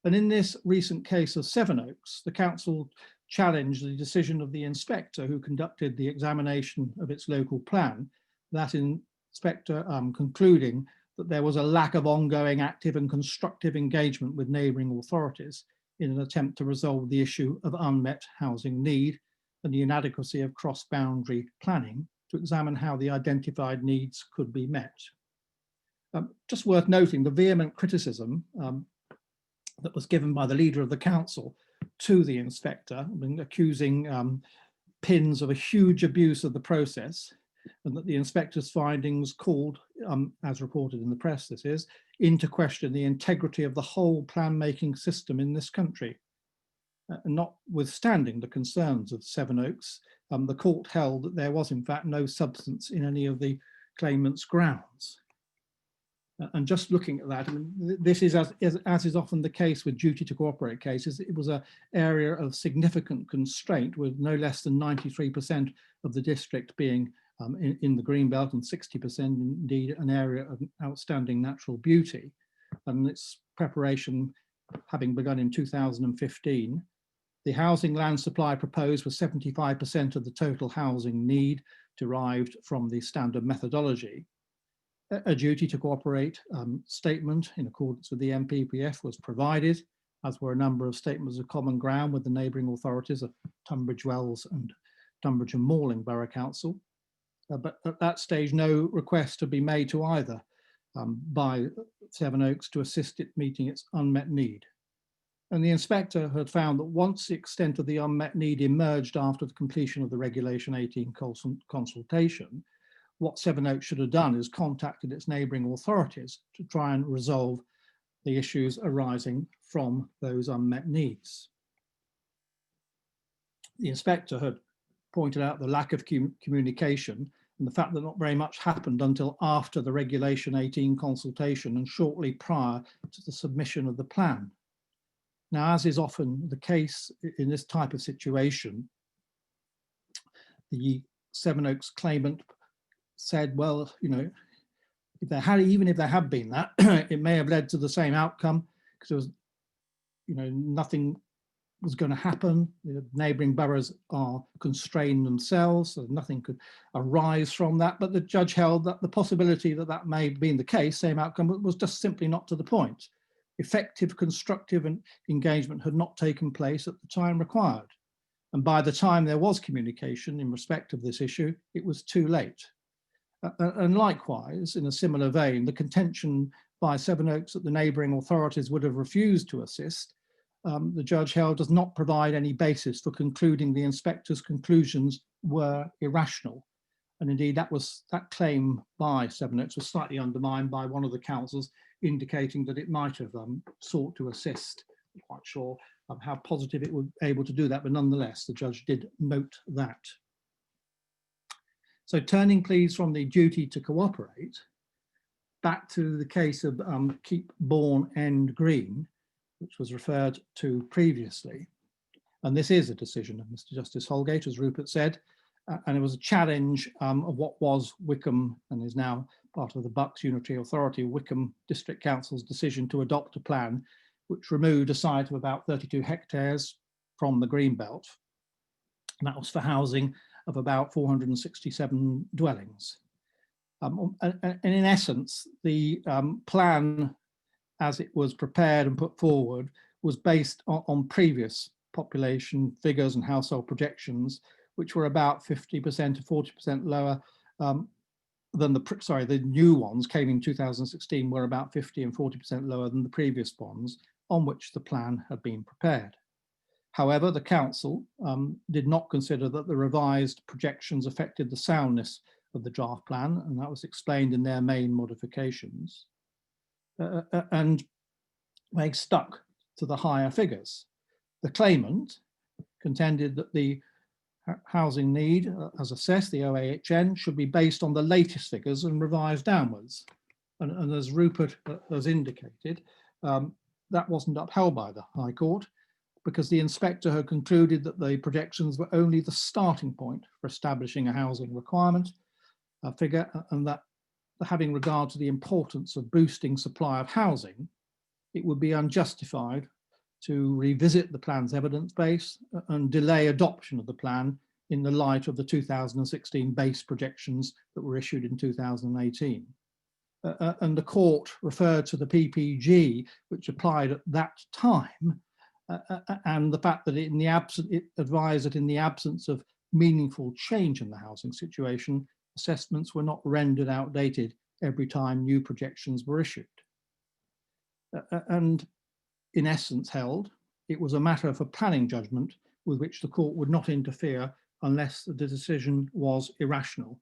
And in this recent case of Sevenoaks, the council challenged the decision of the inspector who conducted the examination of its local plan, that inspector concluding that there was a lack of ongoing active and constructive engagement with neighbouring authorities in an attempt to resolve the issue of unmet housing need and the inadequacy of cross-boundary planning to examine how the identified needs could be met. Just worth noting the vehement criticism that was given by the leader of the council to the inspector, accusing Pins of a huge abuse of the process, and that the inspector's findings called, as reported in the press this is, into question the integrity of the whole plan-making system in this country. Notwithstanding the concerns of Sevenoaks, the court held that there was in fact no substance in any of the claimant's grounds. And just looking at that, I mean, this is as is often the case with duty to cooperate cases, it was an area of significant constraint with no less than 93% of the district being in the greenbelt and 60% indeed an area of outstanding natural beauty. And its preparation having begun in 2015, the housing land supply proposed was 75% of the total housing need derived from the standard methodology. A duty to cooperate statement in accordance with the NPPF was provided, as were a number of statements of common ground with the neighbouring authorities of Tunbridge Wells and Tunbridge and Malling Borough Council. but at that stage, no request had been made to either by Sevenoaks to assist it meeting its unmet need. And the inspector had found that once the extent of the unmet need emerged after the completion of the Regulation 18 consultation, what Sevenoaks should have done is contacted its neighbouring authorities to try and resolve the issues arising from those unmet needs. The inspector had pointed out the lack of communication and the fact that not very much happened until after the Regulation 18 consultation and shortly prior to the submission of the plan. Now, as is often the case in this type of situation, the Sevenoaks claimant said, well, you know, if there had, even if there had been that, it may have led to the same outcome because there was, you know, nothing was going to happen. The neighbouring boroughs are constrained themselves, so nothing could arise from that. But the judge held that the possibility that that may have been the case, same outcome, was just simply not to the point. Effective, constructive engagement had not taken place at the time required. And by the time there was communication in respect of this issue, it was too late. And likewise, in a similar vein, the contention by Sevenoaks that the neighbouring authorities would have refused to assist, the judge held does not provide any basis for concluding the inspector's conclusions were irrational. And indeed, that claim by Sevenoaks was slightly undermined by one of the counsels, indicating that it might have sought to assist. I'm quite sure how positive it was able to do that, but nonetheless, the judge did note that. So turning please from the duty to cooperate, back to the case of Keep Bourne End Green, which was referred to previously. And this is a decision of Mr. Justice Holgate, as Rupert said, and it was a challenge of what was Wycombe and is now part of the Bucks Unitary Authority, Wycombe District Council's decision to adopt a plan which removed a site of about 32 hectares from the Greenbelt. And that was for housing of about 467 dwellings. And in essence, the plan as it was prepared and put forward was based on previous population figures and household projections, which were about 50% to 40% lower than the new ones came in 2016 were about 50 and 40% lower than the previous ones on which the plan had been prepared. However, the council did not consider that the revised projections affected the soundness of the draft plan, and that was explained in their main modifications. And they stuck to the higher figures. The claimant contended that the housing need, as assessed, the OAHN, should be based on the latest figures and revised downwards. And as Rupert has indicated, that wasn't upheld by the High Court because the inspector had concluded that the projections were only the starting point for establishing a housing requirement figure, and that having regard to the importance of boosting supply of housing, it would be unjustified to revisit the plan's evidence base and delay adoption of the plan in the light of the 2016 base projections that were issued in 2018. And the court referred to the PPG, which applied at that time, and the fact that it advised that in the absence of meaningful change in the housing situation, assessments were not rendered outdated every time new projections were issued. And in essence held, it was a matter for planning judgment with which the court would not interfere unless the decision was irrational.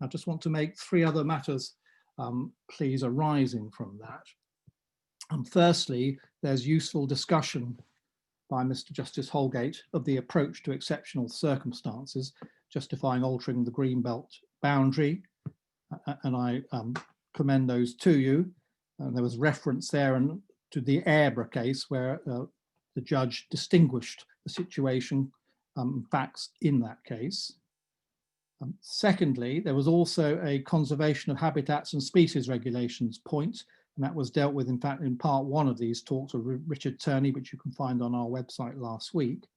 I just want to make three other matters, please, arising from that. Firstly, there's useful discussion by Mr. Justice Holgate of the approach to exceptional circumstances, justifying altering the Greenbelt boundary, and I commend those to you. There was reference there to the Airborough case where the judge distinguished the situation facts in that case. Secondly, there was also a conservation of habitats and species regulations point, and that was dealt with, in fact, in part one of these talks with Richard Turney, which you can find on our website last week.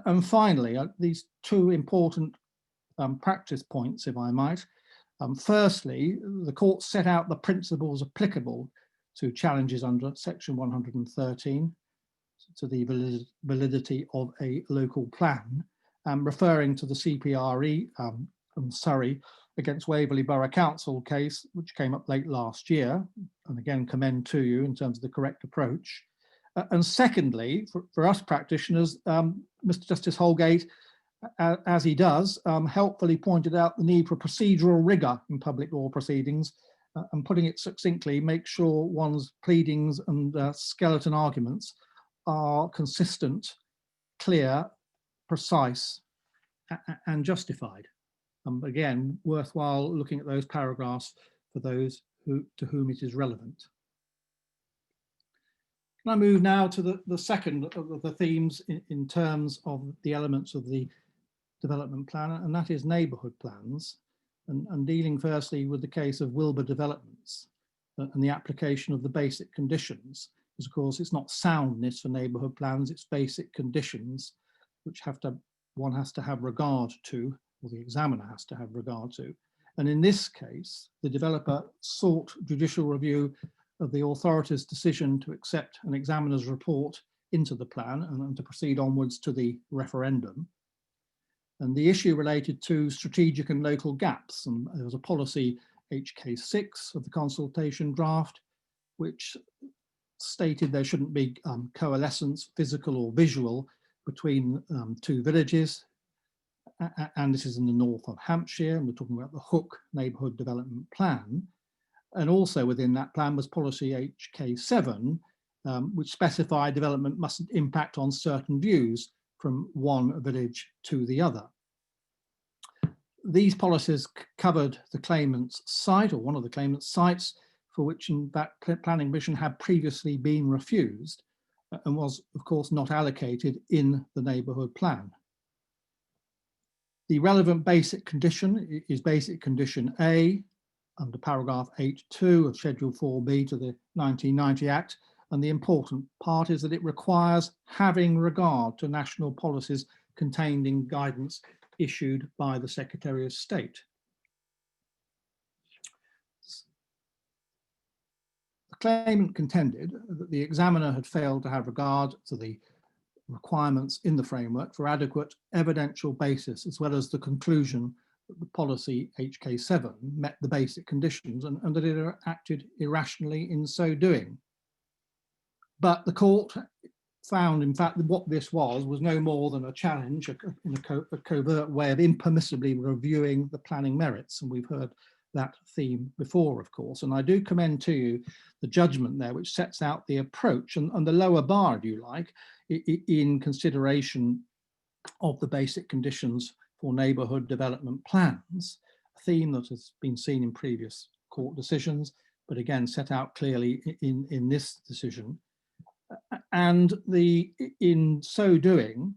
And finally, these two important practice points, if I might. Firstly, the court set out the principles applicable to challenges under section 113 to the validity of a local plan, referring to the CPRE and Surrey against Waverley Borough Council case, which came up late last year, and again commend to you in terms of the correct approach. And secondly, for us practitioners, Mr. Justice Holgate, as he does, helpfully pointed out the need for procedural rigour in public law proceedings, and putting it succinctly, make sure one's pleadings and skeleton arguments are consistent, clear, precise, and justified. Again, worthwhile looking at those paragraphs for those to whom it is relevant. Can I move now to the second of the themes in terms of the elements of the development plan, and that is neighbourhood plans, and dealing firstly with the case of Wilbur developments and the application of the basic conditions, because of course it's not soundness for neighbourhood plans, it's basic conditions which one has to have regard to, or the examiner has to have regard to. And in this case, the developer sought judicial review of the authority's decision to accept an examiner's report into the plan and to proceed onwards to the referendum. And the issue related to strategic and local gaps. And there was a policy HK6 of the consultation draft, which stated there shouldn't be coalescence, physical or visual, between two villages. And this is in the north of Hampshire, and we're talking about the Hook Neighbourhood Development Plan. And also within that plan was policy HK7, which specified development mustn't impact on certain views from one village to the other. These policies covered the claimant's site, or one of the claimant's sites, for which in fact planning permission had previously been refused and was of course not allocated in the neighbourhood plan. The relevant basic condition is basic condition A under paragraph 8.2 of Schedule 4B to the 1990 Act, and the important part is that it requires having regard to national policies contained in guidance issued by the Secretary of State. The claimant contended that the examiner had failed to have regard to the requirements in the framework for adequate evidential basis, as well as the conclusion that the policy HK7 met the basic conditions and that it acted irrationally in so doing. But the court found, in fact, that what this was no more than a challenge in a covert way of impermissibly reviewing the planning merits. And we've heard that theme before, of course. And I do commend to you the judgment there, which sets out the approach and the lower bar, if you like, in consideration of the basic conditions for neighbourhood development plans, a theme that has been seen in previous court decisions, but again set out clearly in this decision. And in so doing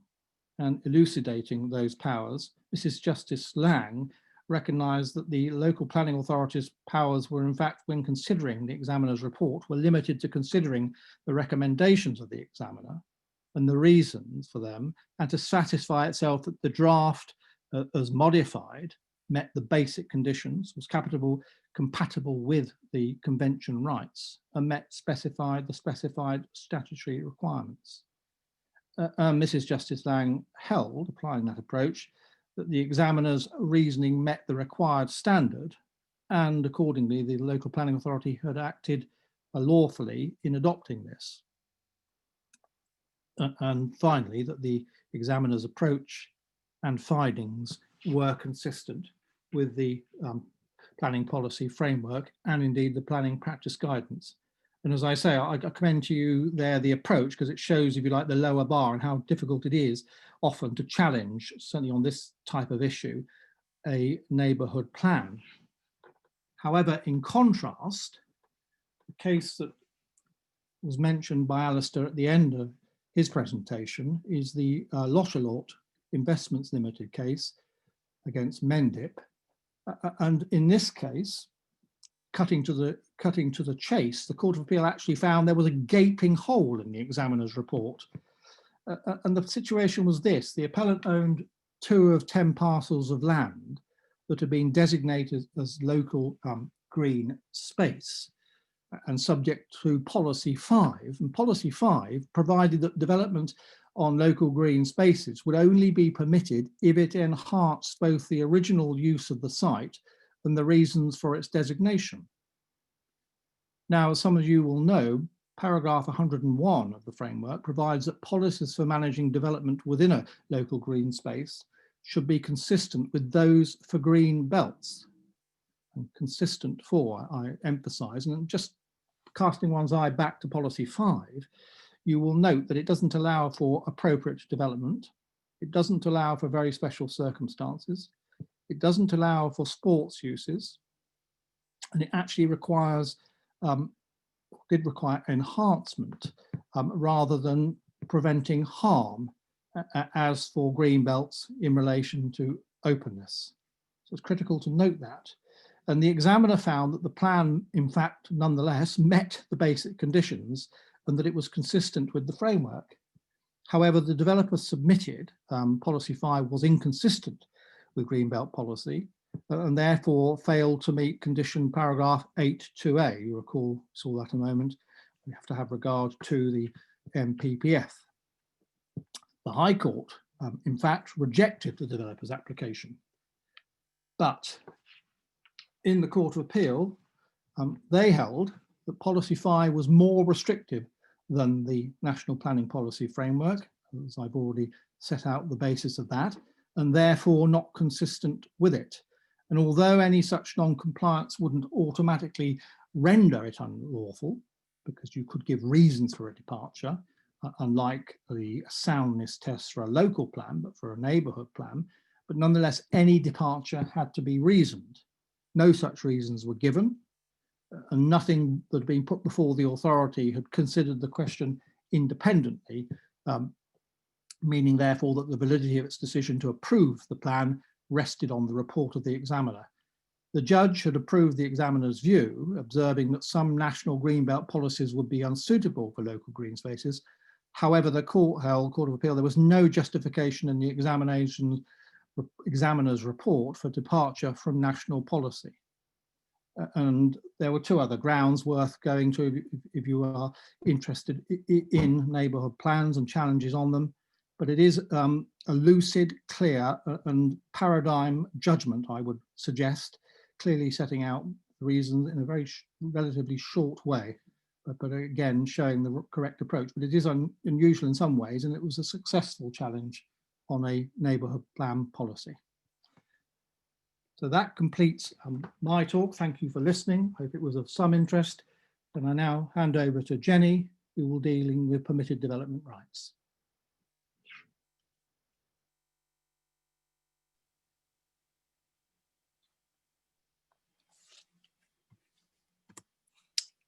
and elucidating those powers, Mrs. Justice Lang recognised that the local planning authority's powers were in fact, when considering the examiner's report, were limited to considering the recommendations of the examiner and the reasons for them, and to satisfy itself that the draft as modified met the basic conditions, was compatible with the convention rights, and met the specified statutory requirements. Mrs. Justice Lang held, applying that approach, that the examiner's reasoning met the required standard, and accordingly the local planning authority had acted lawfully in adopting this. And finally, that the examiner's approach and findings were consistent with the planning policy framework and indeed the planning practice guidance. And as I say, I commend to you there the approach, because it shows, if you like, the lower bar and how difficult it is often to challenge, certainly on this type of issue, a neighbourhood plan. However, in contrast, the case that was mentioned by Alistair at the end of his presentation is the Lottelort Investments Limited case against Mendip. And in this case, cutting to the chase, the Court of Appeal actually found there was a gaping hole in the examiner's report. And the situation was this: the appellant owned 2 of 10 parcels of land that had been designated as local green space. and subject to Policy 5. And Policy 5 provided that development on local green spaces would only be permitted if it enhanced both the original use of the site and the reasons for its designation. Now, as some of you will know, paragraph 101 of the framework provides that policies for managing development within a local green space should be consistent with those for green belts. And consistent for, I emphasize, and just casting one's eye back to Policy 5, you will note that it doesn't allow for appropriate development. It doesn't allow for very special circumstances. It doesn't allow for sports uses. And it actually requires, did require enhancement rather than preventing harm as for green belts in relation to openness. So it's critical to note that. And the examiner found that the plan, in fact, nonetheless met the basic conditions and that it was consistent with the framework. However, the developer submitted Policy 5 was inconsistent with Greenbelt policy and therefore failed to meet condition paragraph 8.2a. You recall, saw that a moment. We have to have regard to the NPPF. The High Court, in fact, rejected the developer's application. But in the Court of Appeal, they held that Policy 5 was more restrictive than the National Planning Policy Framework, as I've already set out the basis of that, and therefore not consistent with it. And although any such non-compliance wouldn't automatically render it unlawful, because you could give reasons for a departure, unlike the soundness test for a local plan, but for a neighbourhood plan, but nonetheless any departure had to be reasoned. No such reasons were given, and nothing that had been put before the authority had considered the question independently, meaning therefore that the validity of its decision to approve the plan rested on the report of the examiner. The judge had approved the examiner's view, observing that some national greenbelt policies would be unsuitable for local green spaces. However, the Court of Appeal, there was no justification in the examiner's report for departure from national policy. And there were two other grounds worth going to if you are interested in neighbourhood plans and challenges on them. But it is a lucid, clear and paradigm judgment, I would suggest, clearly setting out the reasons in a very relatively short way, but again, showing the correct approach. But it is unusual in some ways, and it was a successful challenge on a neighbourhood plan policy. So that completes my talk. Thank you for listening. I hope it was of some interest. And I now hand over to Jenny, who will be dealing with permitted development rights.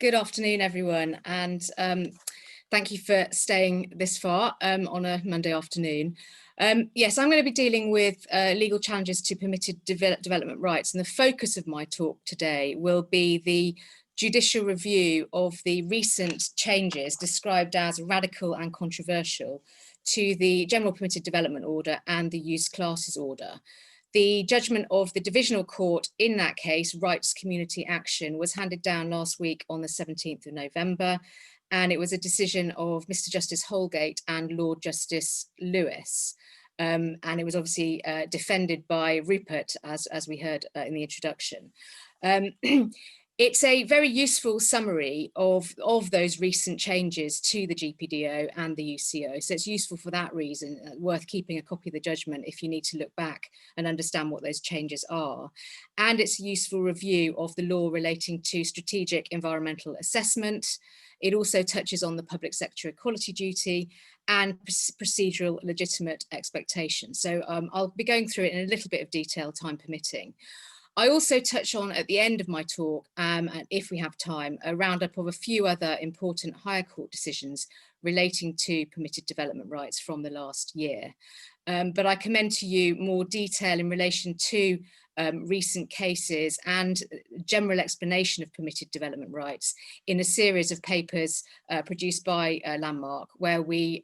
Good afternoon, everyone, and thank you for staying this far on a Monday afternoon. Yes, I'm going to be dealing with legal challenges to permitted development rights, and the focus of my talk today will be the judicial review of the recent changes described as radical and controversial to the General Permitted Development Order and the Use Classes Order. The judgment of the Divisional Court in that case, Rights Community Action, was handed down last week on the 17th of November, and it was a decision of Mr. Justice Holgate and Lord Justice Lewis. And it was obviously defended by Rupert, as we heard in the introduction. It's a very useful summary of those recent changes to the GPDO and the UCO. So it's useful for that reason, worth keeping a copy of the judgment if you need to look back and understand what those changes are. And it's a useful review of the law relating to strategic environmental assessment. It also touches on the public sector equality duty and procedural legitimate expectations. So I'll be going through it in a little bit of detail, time permitting. I also touch on at the end of my talk, and if we have time, a roundup of a few other important higher court decisions relating to permitted development rights from the last year. But I commend to you more detail in relation to recent cases and general explanation of permitted development rights in a series of papers produced by Landmark, where we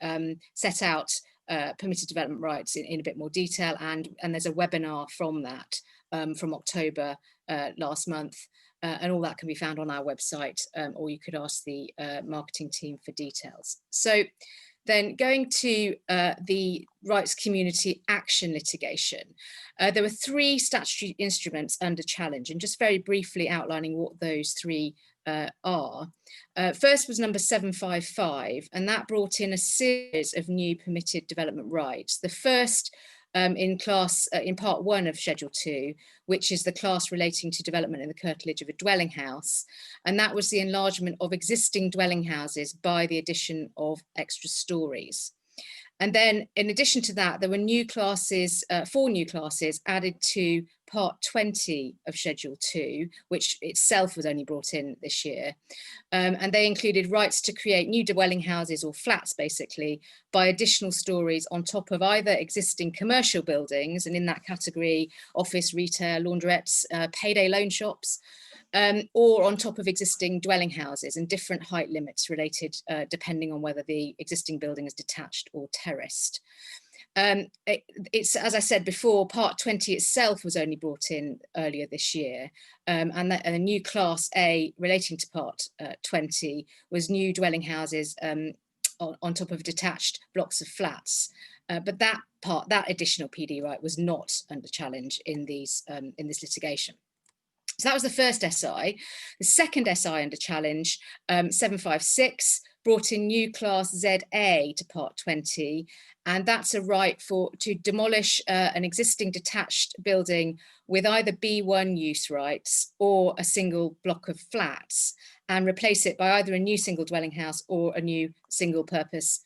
set out permitted development rights in a bit more detail, and there's a webinar from that from October last month, and all that can be found on our website, or you could ask the marketing team for details. So then going to the rights community action litigation, there were 3 statutory instruments under challenge, and just very briefly outlining what those 3 are. First was number 755, and that brought in a series of new permitted development rights. The first in part 1 of Schedule 2, which is the class relating to development in the curtilage of a dwelling house. And that was the enlargement of existing dwelling houses by the addition of extra stories. And then in addition to that, there were new classes, 4 new classes added to Part 20 of Schedule 2, which itself was only brought in this year. And they included rights to create new dwelling houses or flats, basically, by additional stories on top of either existing commercial buildings, and in that category, office, retail, laundrettes, payday loan shops, or on top of existing dwelling houses, and different height limits related depending on whether the existing building is detached or terraced. It's, as I said before, Part 20 itself was only brought in earlier this year, and a new Class A relating to Part 20 was new dwelling houses on top of detached blocks of flats. But that additional PD right was not under challenge in this litigation. So that was the first SI. The second SI under challenge, 756, brought in new class ZA to Part 20, and that's a right to demolish an existing detached building with either B1 use rights or a single block of flats, and replace it by either a new single dwelling house or a new single purpose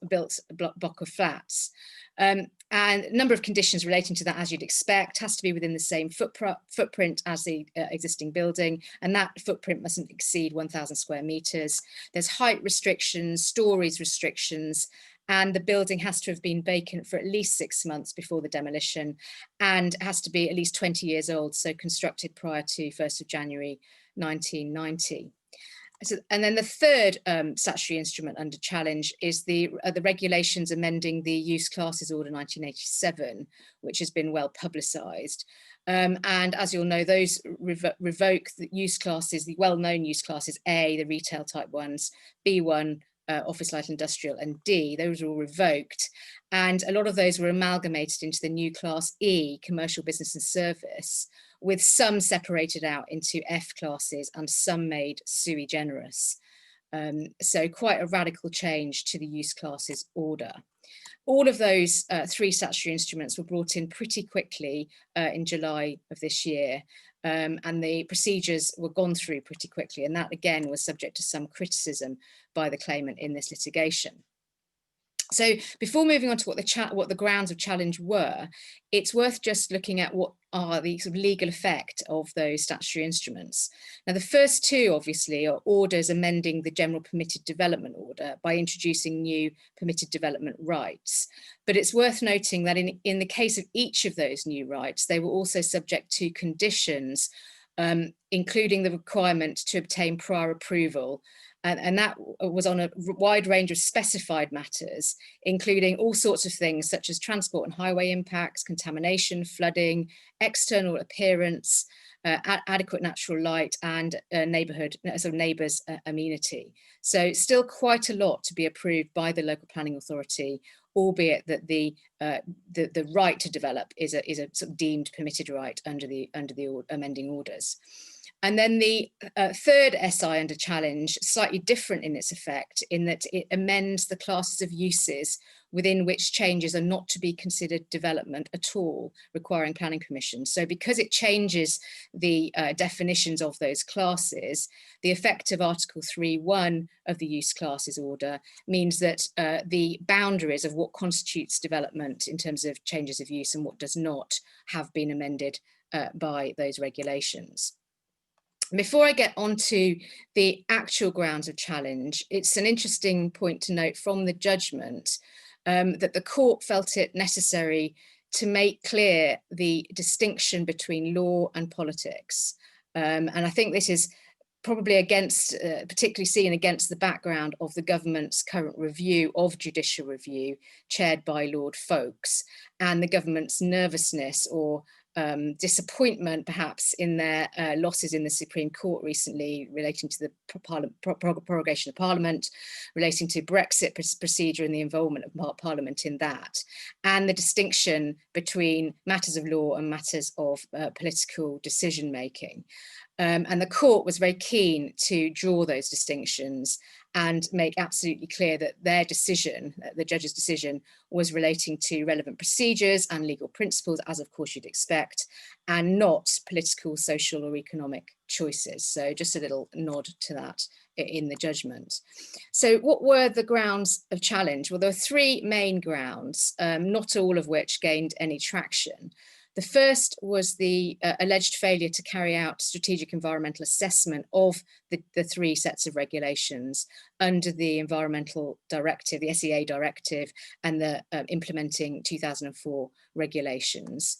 built block of flats. And a number of conditions relating to that, as you'd expect, has to be within the same footprint as the existing building, and that footprint mustn't exceed 1,000 square meters. There's height restrictions, stories restrictions, and the building has to have been vacant for at least 6 months before the demolition, and has to be at least 20 years old, so constructed prior to 1st of January 1990. So, and then the third statutory instrument under challenge is the regulations amending the Use Classes Order 1987, which has been well publicised. And as you'll know, those revoke the use classes, the well-known use classes A, the retail type ones, B1, office light industrial, and D, those were all revoked. And a lot of those were amalgamated into the new class E, commercial business and service, with some separated out into F classes and some made sui generis. So quite a radical change to the use classes order. All of those 3 statutory instruments were brought in pretty quickly in July of this year, and the procedures were gone through pretty quickly, and that again was subject to some criticism by the claimant in this litigation. So before moving on to what the grounds of challenge were, it's worth just looking at what are the sort of legal effect of those statutory instruments. Now, the first 2 obviously are orders amending the General Permitted Development Order by introducing new permitted development rights. But it's worth noting that in the case of each of those new rights, they were also subject to conditions, including the requirement to obtain prior approval. And that was on a wide range of specified matters, including all sorts of things such as transport and highway impacts, contamination, flooding, external appearance, adequate natural light, and neighbours' amenity. So still quite a lot to be approved by the local planning authority, albeit that the right to develop is a sort of deemed permitted right under the amending orders. And then the third SI under challenge, slightly different in its effect, in that it amends the classes of uses within which changes are not to be considered development at all, requiring planning permission. So because it changes the definitions of those classes, the effect of Article 3.1 of the Use Classes Order means that the boundaries of what constitutes development in terms of changes of use and what does not have been amended by those regulations. Before I get on to the actual grounds of challenge, it's an interesting point to note from the judgment that the court felt it necessary to make clear the distinction between law and politics. And I think this is probably particularly seen against the background of the government's current review of judicial review chaired by Lord Folkes, and the government's nervousness or disappointment perhaps in their losses in the Supreme Court recently relating to the prorogation of Parliament, relating to Brexit procedure and the involvement of Parliament in that, and the distinction between matters of law and matters of political decision making. And the court was very keen to draw those distinctions and make absolutely clear that their decision, the judge's decision, was relating to relevant procedures and legal principles, as of course you'd expect, and not political, social or economic choices. So just a little nod to that in the judgment. So what were the grounds of challenge? Well, there were three main grounds, not all of which gained any traction. The first was the alleged failure to carry out strategic environmental assessment of the three sets of regulations under the environmental directive, the SEA directive, and the implementing 2004 regulations.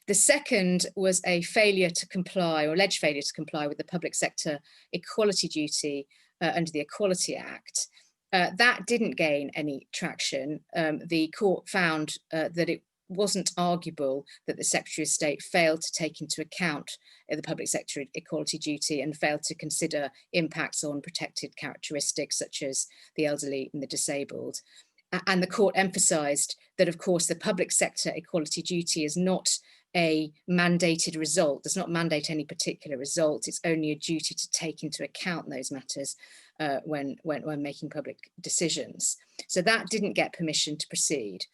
The second was a failure to comply, or alleged failure to comply, with the public sector equality duty under the Equality Act. That didn't gain any traction. The court found that it wasn't arguable that the Secretary of State failed to take into account the public sector equality duty and failed to consider impacts on protected characteristics such as the elderly and the disabled. And the court emphasised that, of course, the public sector equality duty is not a mandated result, does not mandate any particular result. It's only a duty to take into account those matters when making public decisions. So that didn't get permission to proceed.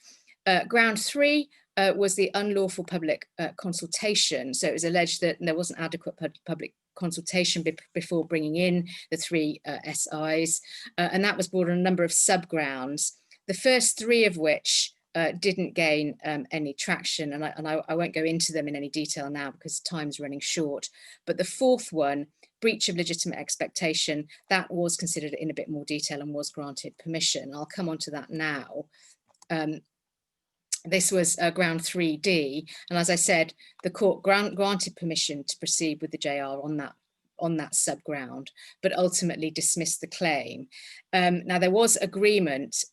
Ground three was the unlawful public consultation. So it was alleged that there wasn't adequate public consultation before bringing in the three SIs, and that was brought on a number of sub-grounds, the first three of which didn't gain any traction, and I won't go into them in any detail now because time's running short. But the fourth one, breach of legitimate expectation, that was considered in a bit more detail and was granted permission. I'll come on to that now. This was ground 3D, and as I said, the court granted permission to proceed with the JR on that sub-ground, but ultimately dismissed the claim. Now, there was agreement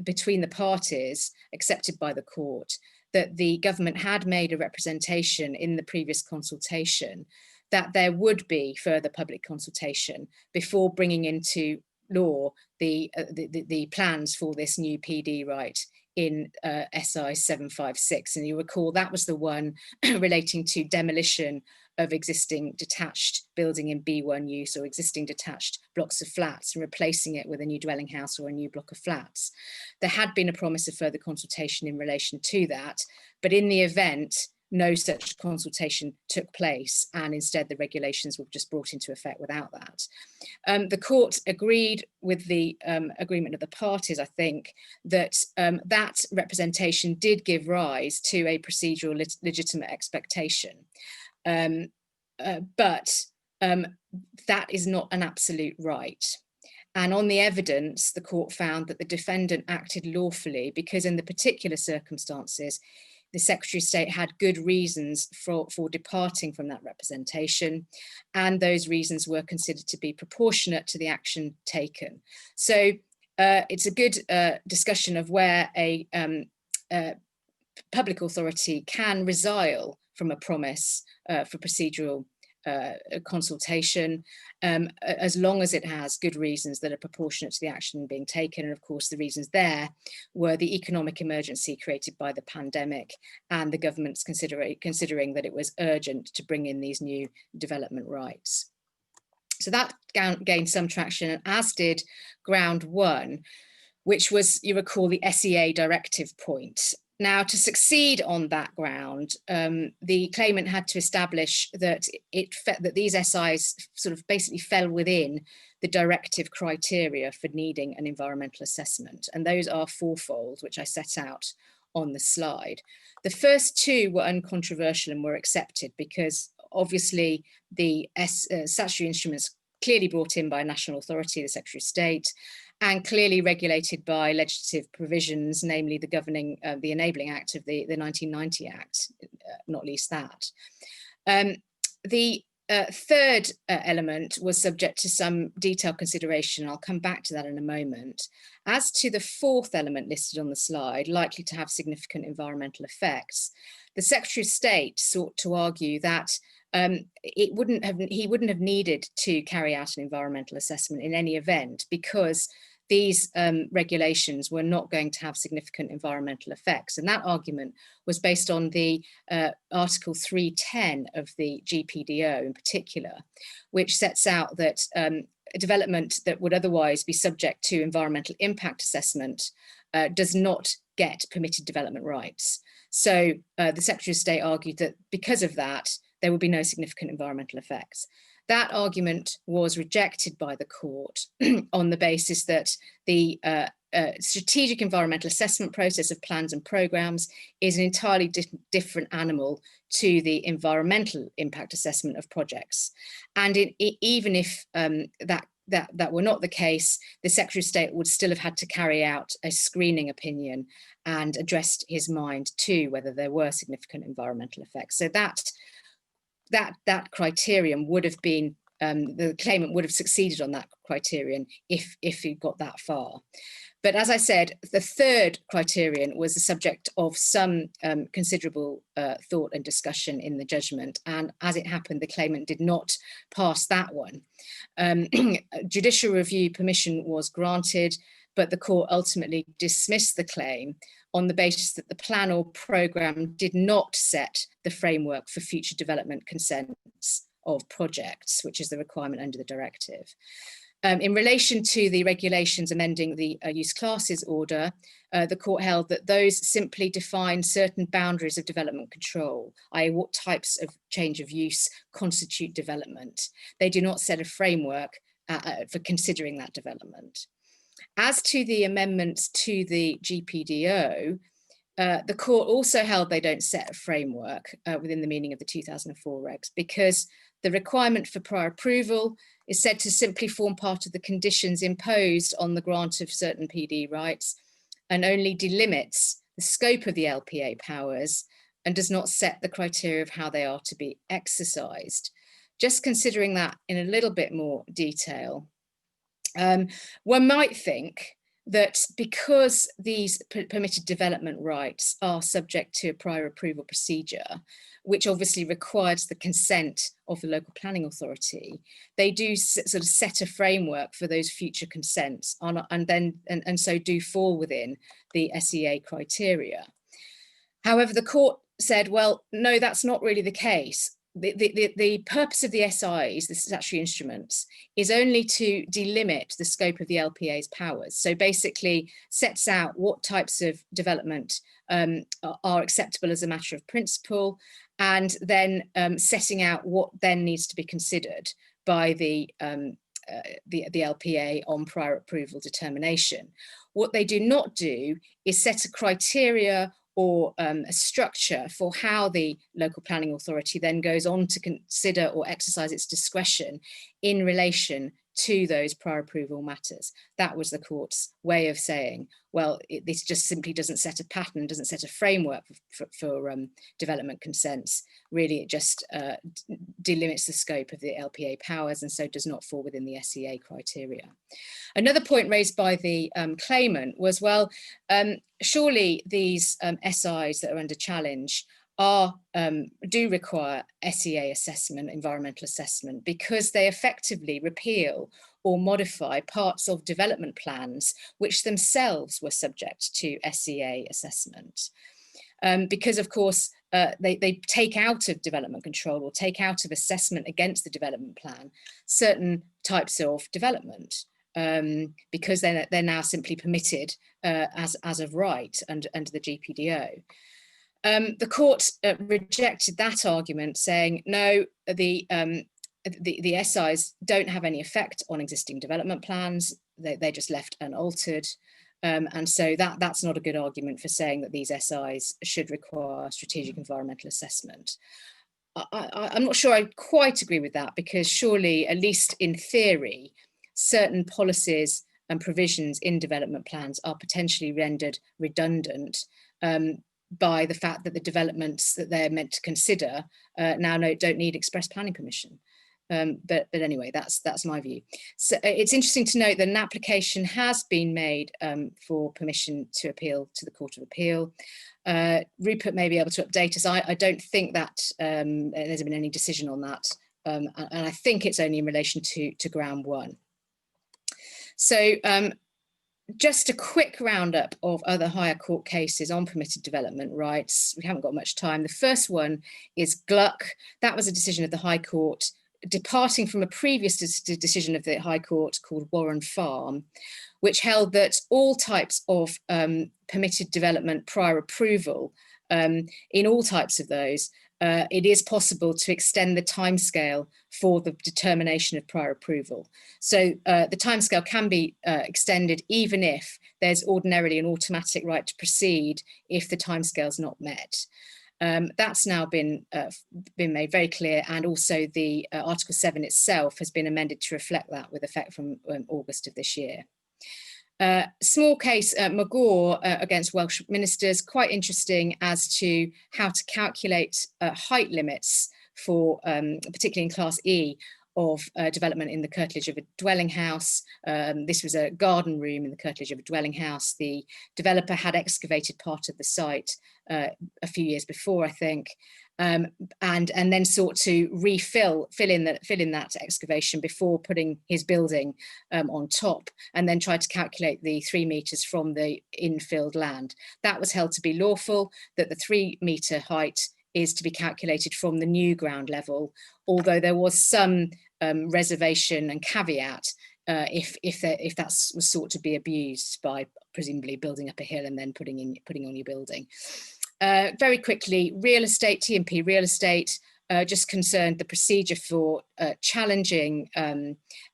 between the parties, accepted by the court, that the government had made a representation in the previous consultation that there would be further public consultation before bringing into law the plans for this new PD right in SI 756. And you recall that was the one relating to demolition of existing detached building in B1 use or existing detached blocks of flats and replacing it with a new dwelling house or a new block of flats. There had been a promise of further consultation in relation to that, but in the event, no such consultation took place, and instead the regulations were just brought into effect without that. The court agreed with the agreement of the parties, I think, that that representation did give rise to a procedural legitimate expectation. But that is not an absolute right. And on the evidence, the court found that the defendant acted lawfully because in the particular circumstances, the Secretary of State had good reasons for departing from that representation, and those reasons were considered to be proportionate to the action taken. So it's a good discussion of where a public authority can resile from a promise for procedural consultation, as long as it has good reasons that are proportionate to the action being taken. And of course, the reasons there were the economic emergency created by the pandemic and the government's considering that it was urgent to bring in these new development rights. So that gained some traction, as did ground one, which was, you recall, the SEA directive point. Now, to succeed on that ground, the claimant had to establish that that these SIs sort of basically fell within the directive criteria for needing an environmental assessment. And those are fourfold, which I set out on the slide. The first two were uncontroversial and were accepted because obviously the statutory instruments clearly brought in by a national authority, the Secretary of State, and clearly regulated by legislative provisions, namely the governing, the Enabling Act of the 1990 Act, not least that. The third element was subject to some detailed consideration. I'll come back to that in a moment. As to the fourth element listed on the slide, likely to have significant environmental effects, the Secretary of State sought to argue that he wouldn't have needed to carry out an environmental assessment in any event, because these regulations were not going to have significant environmental effects. And that argument was based on the Article 310 of the GPDO in particular, which sets out that a development that would otherwise be subject to environmental impact assessment does not get permitted development rights. So the Secretary of State argued that because of that, there would be no significant environmental effects. That argument was rejected by the court on the basis that the strategic environmental assessment process of plans and programs is an entirely different animal to the environmental impact assessment of projects. And even if that were not the case, the Secretary of State would still have had to carry out a screening opinion and addressed his mind to whether there were significant environmental effects. So that criterion would have been, the claimant would have succeeded on that criterion if he got that far. But as I said, the third criterion was the subject of some considerable thought and discussion in the judgment. And as it happened, the claimant did not pass that one. Judicial review permission was granted, but the court ultimately dismissed the claim on the basis that the plan or programme did not set the framework for future development consents of projects, which is the requirement under the directive. In relation to the regulations amending the use classes order, the court held that those simply define certain boundaries of development control, i.e. what types of change of use constitute development. They do not set a framework for considering that development. As to the amendments to the GPDO, the court also held they don't set a framework within the meaning of the 2004 regs, because the requirement for prior approval is said to simply form part of the conditions imposed on the grant of certain PD rights, and only delimits the scope of the LPA powers and does not set the criteria of how they are to be exercised. Just considering that in a little bit more detail, one might think that because these permitted development rights are subject to a prior approval procedure, which obviously requires the consent of the local planning authority, they do sort of set a framework for those future consents and so do fall within the SEA criteria. However, the court said, well, no, that's not really the case. The purpose of the SIs, the statutory instruments, is only to delimit the scope of the LPA's powers. So basically sets out what types of development are acceptable as a matter of principle, and then setting out what then needs to be considered by the LPA on prior approval determination. What they do not do is set a criteria or a structure for how the local planning authority then goes on to consider or exercise its discretion in relation to those prior approval matters. That was the court's way of saying, well, this just simply doesn't set a pattern, doesn't set a framework for development consents. Really, it just delimits the scope of the LPA powers and so does not fall within the SEA criteria. Another point raised by the claimant was, well, surely these SIs that are under challenge do require SEA assessment, environmental assessment, because they effectively repeal or modify parts of development plans which themselves were subject to SEA assessment. Because of course, they take out of development control or take out of assessment against the development plan certain types of development, because they're now simply permitted as of right under the GPDO. The court rejected that argument, saying, no, the SIs don't have any effect on existing development plans. They're just left unaltered. And so that's not a good argument for saying that these SIs should require strategic environmental assessment. I'm not sure I quite agree with that, because surely, at least in theory, certain policies and provisions in development plans are potentially rendered redundant by the fact that the developments that they're meant to consider now don't need express planning permission. But anyway, that's my view. So it's interesting to note that an application has been made for permission to appeal to the Court of Appeal. Rupert may be able to update us. I don't think that there's been any decision on that, and I think it's only in relation to ground one. So just a quick roundup of other higher court cases on permitted development rights. We haven't got much time. The first one is Gluck. That was a decision of the High Court, departing from a previous decision of the High Court called Warren Farm, which held that all types of permitted development prior approval, in all types of those, it is possible to extend the timescale for the determination of prior approval. So the timescale can be extended even if there's ordinarily an automatic right to proceed if the timescale is not met. That's now been made very clear, and also the Article 7 itself has been amended to reflect that with effect from August of this year. Small case McGaw against Welsh ministers, quite interesting as to how to calculate height limits for, particularly in Class E, of development in the curtilage of a dwelling house. This was a garden room in the curtilage of a dwelling house. The developer had excavated part of the site a few years before, I think, and then sought to fill in that excavation before putting his building on top, and then tried to calculate the 3 meters from the infilled land. That was held to be lawful, that the 3 meter height is to be calculated from the new ground level, although there was some reservation and caveat if that was sought to be abused by presumably building up a hill and then putting on your building. Very quickly, real estate, TMP real estate, just concerned the procedure for challenging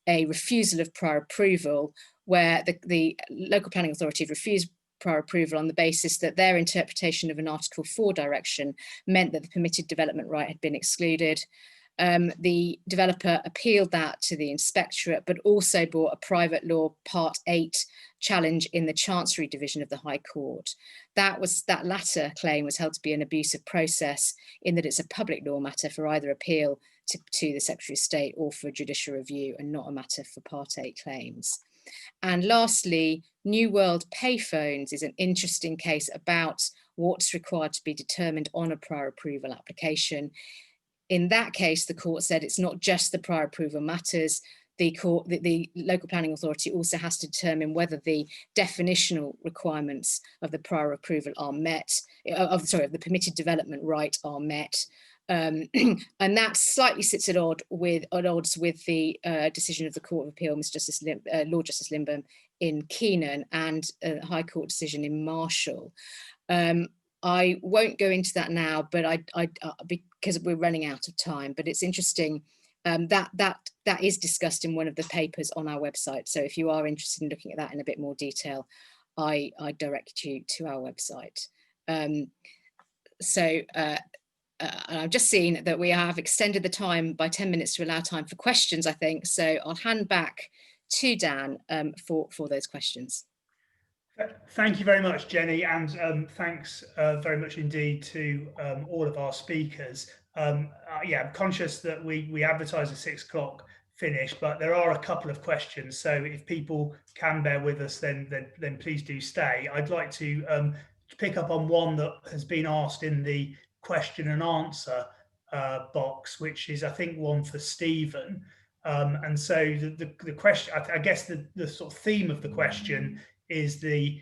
a refusal of prior approval, where the local planning authority had refused prior approval on the basis that their interpretation of an Article 4 direction meant that the permitted development right had been excluded. The developer appealed that to the inspectorate, but also brought a private law Part 8 challenge in the Chancery Division of the High Court. That latter claim was held to be an abuse of process, in that it's a public law matter for either appeal to the Secretary of State or for judicial review, and not a matter for Part 8 claims. And lastly, New World Payphones is an interesting case about what's required to be determined on a prior approval application. In that case, the court said it's not just the prior approval matters. The local planning authority also has to determine whether the definitional requirements of the prior approval are met, of the permitted development right are met. And that slightly sits at odds with the decision of the Court of Appeal, Lord Justice Lindbergh in Keenan, and a High Court decision in Marshall. I won't go into that now, but because we're running out of time. But it's interesting that is discussed in one of the papers on our website. So if you are interested in looking at that in a bit more detail, I direct you to our website. I've just seen that we have extended the time by 10 minutes to allow time for questions, I think. So I'll hand back to Dan for those questions. Thank you very much, Jenny, and thanks very much indeed to all of our speakers. I'm conscious that we advertise a 6 o'clock finish, but there are a couple of questions. So if people can bear with us, then please do stay. I'd like to pick up on one that has been asked in the question and answer box, which is, I think, one for Stephen. And so the question, I guess the sort of theme of the question is the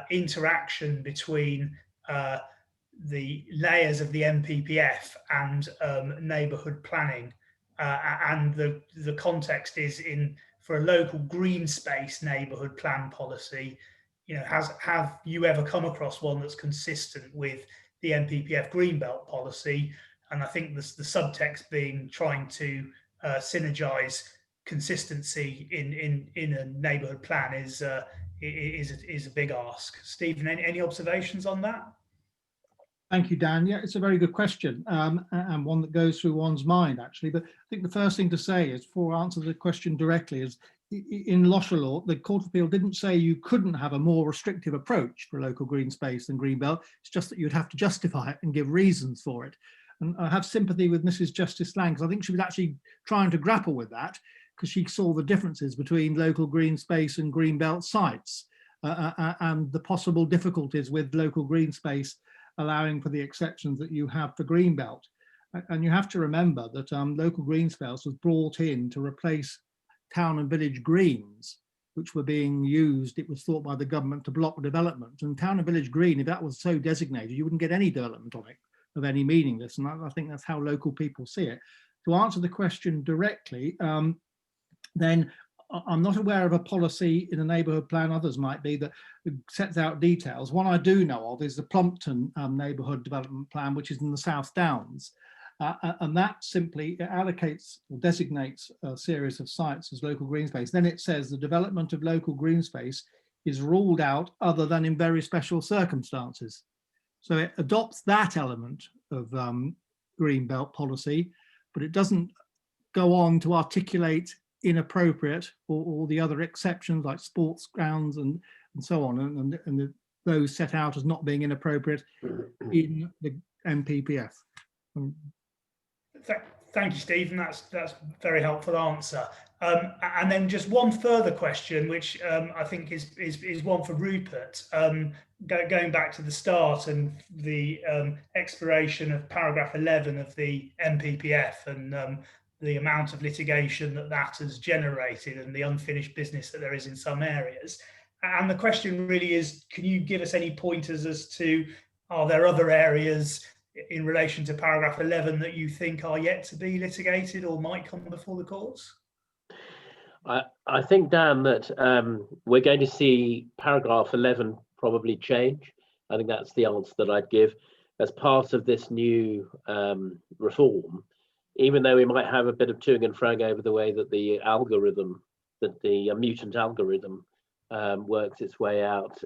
interaction between the layers of the NPPF and neighbourhood planning, and the context is for a local green space neighbourhood plan policy. You know, have you ever come across one that's consistent with the NPPF Greenbelt policy? And I think the subtext being trying to synergize consistency in a neighbourhood plan is a big ask. Stephen, any observations on that? Thank you, Dan. Yeah, it's a very good question, and one that goes through one's mind, actually. But I think the first thing to say is, before I answer the question directly, is in Losher law, the Court of Appeal didn't say you couldn't have a more restrictive approach for local green space than Greenbelt. It's just that you'd have to justify it and give reasons for it. And I have sympathy with Mrs. Justice Lang, because I think she was actually trying to grapple with that, because she saw the differences between local green space and greenbelt sites, and the possible difficulties with local green space allowing for the exceptions that you have for greenbelt. And you have to remember that local green space was brought in to replace town and village greens, which were being used, it was thought by the government, to block development. And town and village green, if that was so designated, you wouldn't get any development on it of any meaningless. And I think that's how local people see it. To answer the question directly, then I'm not aware of a policy in a neighbourhood plan, others might be, that sets out details. One I do know of is the Plumpton neighbourhood development plan, which is in the South Downs. And that simply allocates or designates a series of sites as local green space. Then it says the development of local green space is ruled out other than in very special circumstances. So it adopts that element of green belt policy, but it doesn't go on to articulate inappropriate or the other exceptions like sports grounds and so on, and those set out as not being inappropriate in the NPPF. Thank you, Stephen. That's a very helpful answer. And then just one further question, which I think is one for Rupert. Going back to the start and the expiration of paragraph 11 of the NPPF and the amount of litigation that has generated and the unfinished business that there is in some areas. And the question really is, can you give us any pointers as to, are there other areas in relation to paragraph 11 that you think are yet to be litigated or might come before the courts? I think, Dan, that we're going to see paragraph 11 probably change. I think that's the answer that I'd give as part of this new reform. Even though we might have a bit of toing and froing over the way that the algorithm, that the mutant algorithm works its way out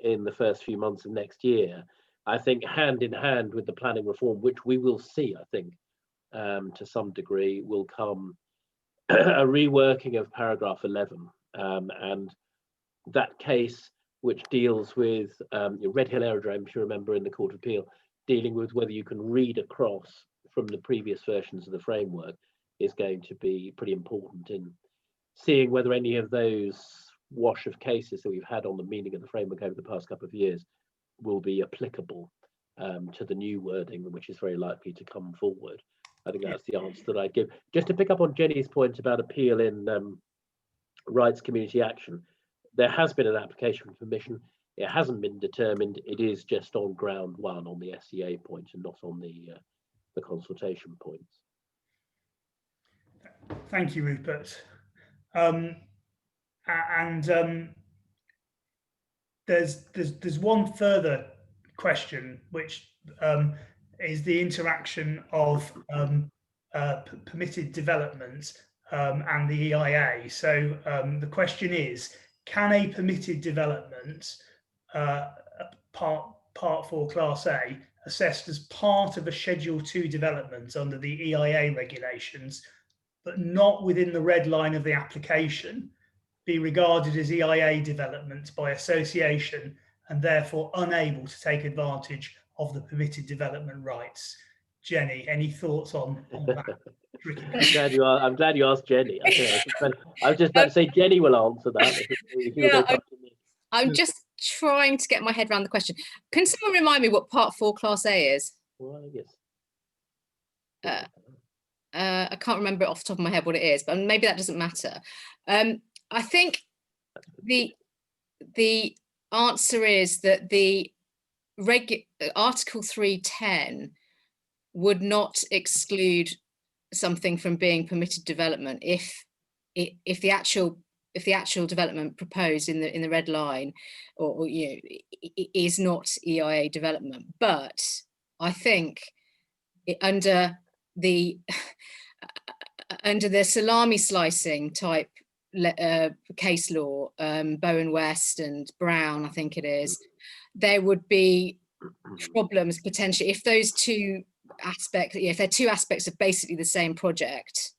in the first few months of next year, I think hand in hand with the planning reform, which we will see, I think, to some degree, will come a reworking of paragraph 11. And that case, which deals with Red Hill Aerodrome, if you remember, in the Court of Appeal, dealing with whether you can read across from the previous versions of the framework, is going to be pretty important in seeing whether any of those wash of cases that we've had on the meaning of the framework over the past couple of years will be applicable to the new wording, which is very likely to come forward. I think that's the answer that I'd give. Just to pick up on Jenny's point about appeal in rights community action, there has been an application for permission. It hasn't been determined. It is just on ground one, on the SEA point, and not on the consultation points. Thank you, Rupert. There's one further question, which is the interaction of permitted development and the EIA. So the question is, can a permitted development, part 4 Class A, assessed as part of a Schedule 2 development under the EIA regulations, but not within the red line of the application, be regarded as EIA development by association and therefore unable to take advantage of the permitted development rights? Jenny, any thoughts on that? I'm glad you asked Jenny. I was just about to say Jenny will answer that. Yeah, I'm just trying to get my head around the question. Can someone remind me what Part 4 Class A is? Well, yes. I can't remember off the top of my head what it is, but maybe that doesn't matter. I think the answer is that the Article 310 would not exclude something from being permitted development if the actual development proposed in the red line or is not EIA development. But I think under the salami slicing type case law, Bowen West and Brown, I think it is, there would be problems potentially if those two aspects, if they're two aspects of basically the same project.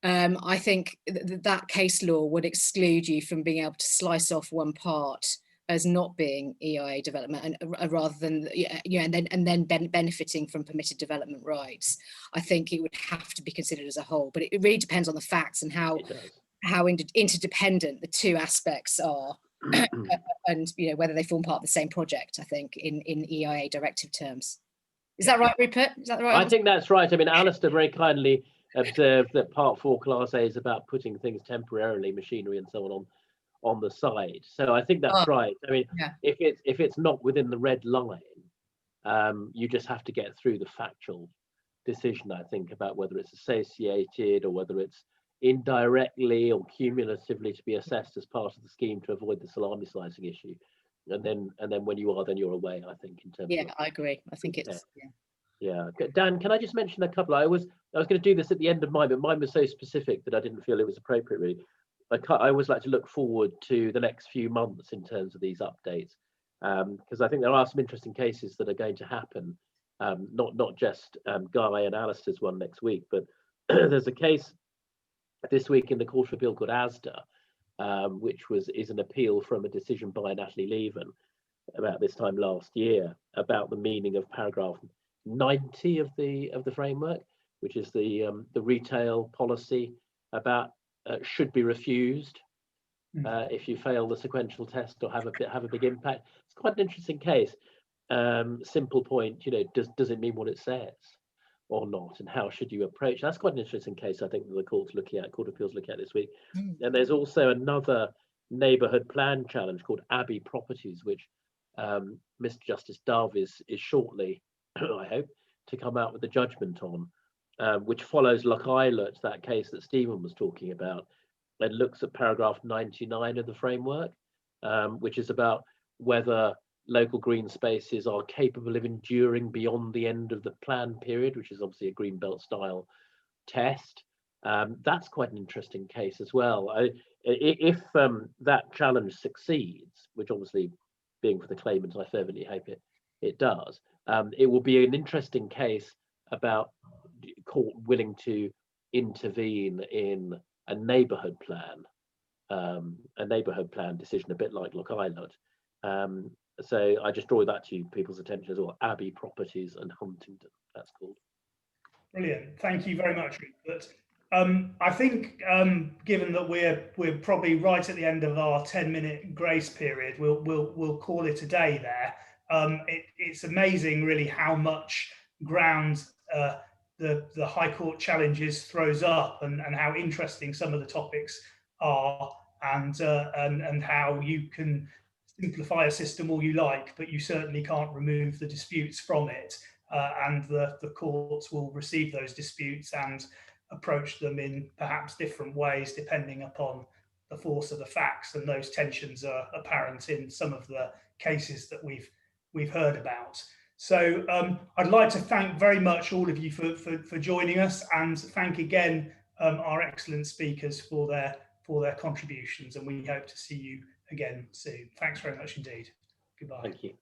I think that case law would exclude you from being able to slice off one part as not being EIA development, and rather than and then benefiting from permitted development rights. I think it would have to be considered as a whole, but it really depends on the facts and how interdependent the two aspects are, and whether they form part of the same project. I think in EIA directive terms. Is that right, Rupert? Is that the right I answer? think that's right. I mean, Alistair very kindly observed that Part 4 Class A is about putting things temporarily, machinery and so on the side. So I think that's right. I mean, if it's not within the red line, you just have to get through the factual decision, I think, about whether it's associated or whether it's indirectly or cumulatively to be assessed as part of the scheme to avoid the salami slicing issue. And then when you are, then you're away, I think, in terms of, I agree. I think it's Dan, can I just mention a couple? I was going to do this at the end of mine, but mine was so specific that I didn't feel it was appropriate, really. I always like to look forward to the next few months in terms of these updates, because I think there are some interesting cases that are going to happen, not just Guy and Alistair's one next week, but there's a case this week in the Court of Appeal called ASDA, which is an appeal from a decision by Natalie Leven about this time last year about the meaning of paragraph 90 of the framework, which is the retail policy about should be refused if you fail the sequential test or have a big impact. It's quite an interesting case. Simple point, does it mean what it says or not, and how should you approach? That's quite an interesting case, I think, that the Court of Appeal's looking at this week. And there's also another neighbourhood plan challenge called Abbey Properties, which Mr. Justice Dove is shortly, I hope, to come out with a judgment on, which follows Loch Islet, that case that Stephen was talking about, and looks at paragraph 99 of the framework, which is about whether local green spaces are capable of enduring beyond the end of the plan period, which is obviously a Greenbelt style test. That's quite an interesting case as well. If that challenge succeeds, which obviously, being for the claimant, I fervently hope it does, it will be an interesting case about court willing to intervene in a neighbourhood plan decision, a bit like Loch Islet. So I just draw that to people's attention as well. Abbey Properties and Huntingdon, that's called. Brilliant. Thank you very much, Rupert. I think, given that we're probably right at the end of our 10-minute grace period, we'll call it a day there. It's amazing, really, how much ground the High Court challenges throws up, and how interesting some of the topics are, and how you can simplify a system all you like, but you certainly can't remove the disputes from it. And the courts will receive those disputes and approach them in perhaps different ways depending upon the force of the facts, and those tensions are apparent in some of the cases that we've heard about. So I'd like to thank very much all of you for joining us, and thank again our excellent speakers for their contributions, and we hope to see you again soon. Thanks very much indeed. Goodbye. Thank you.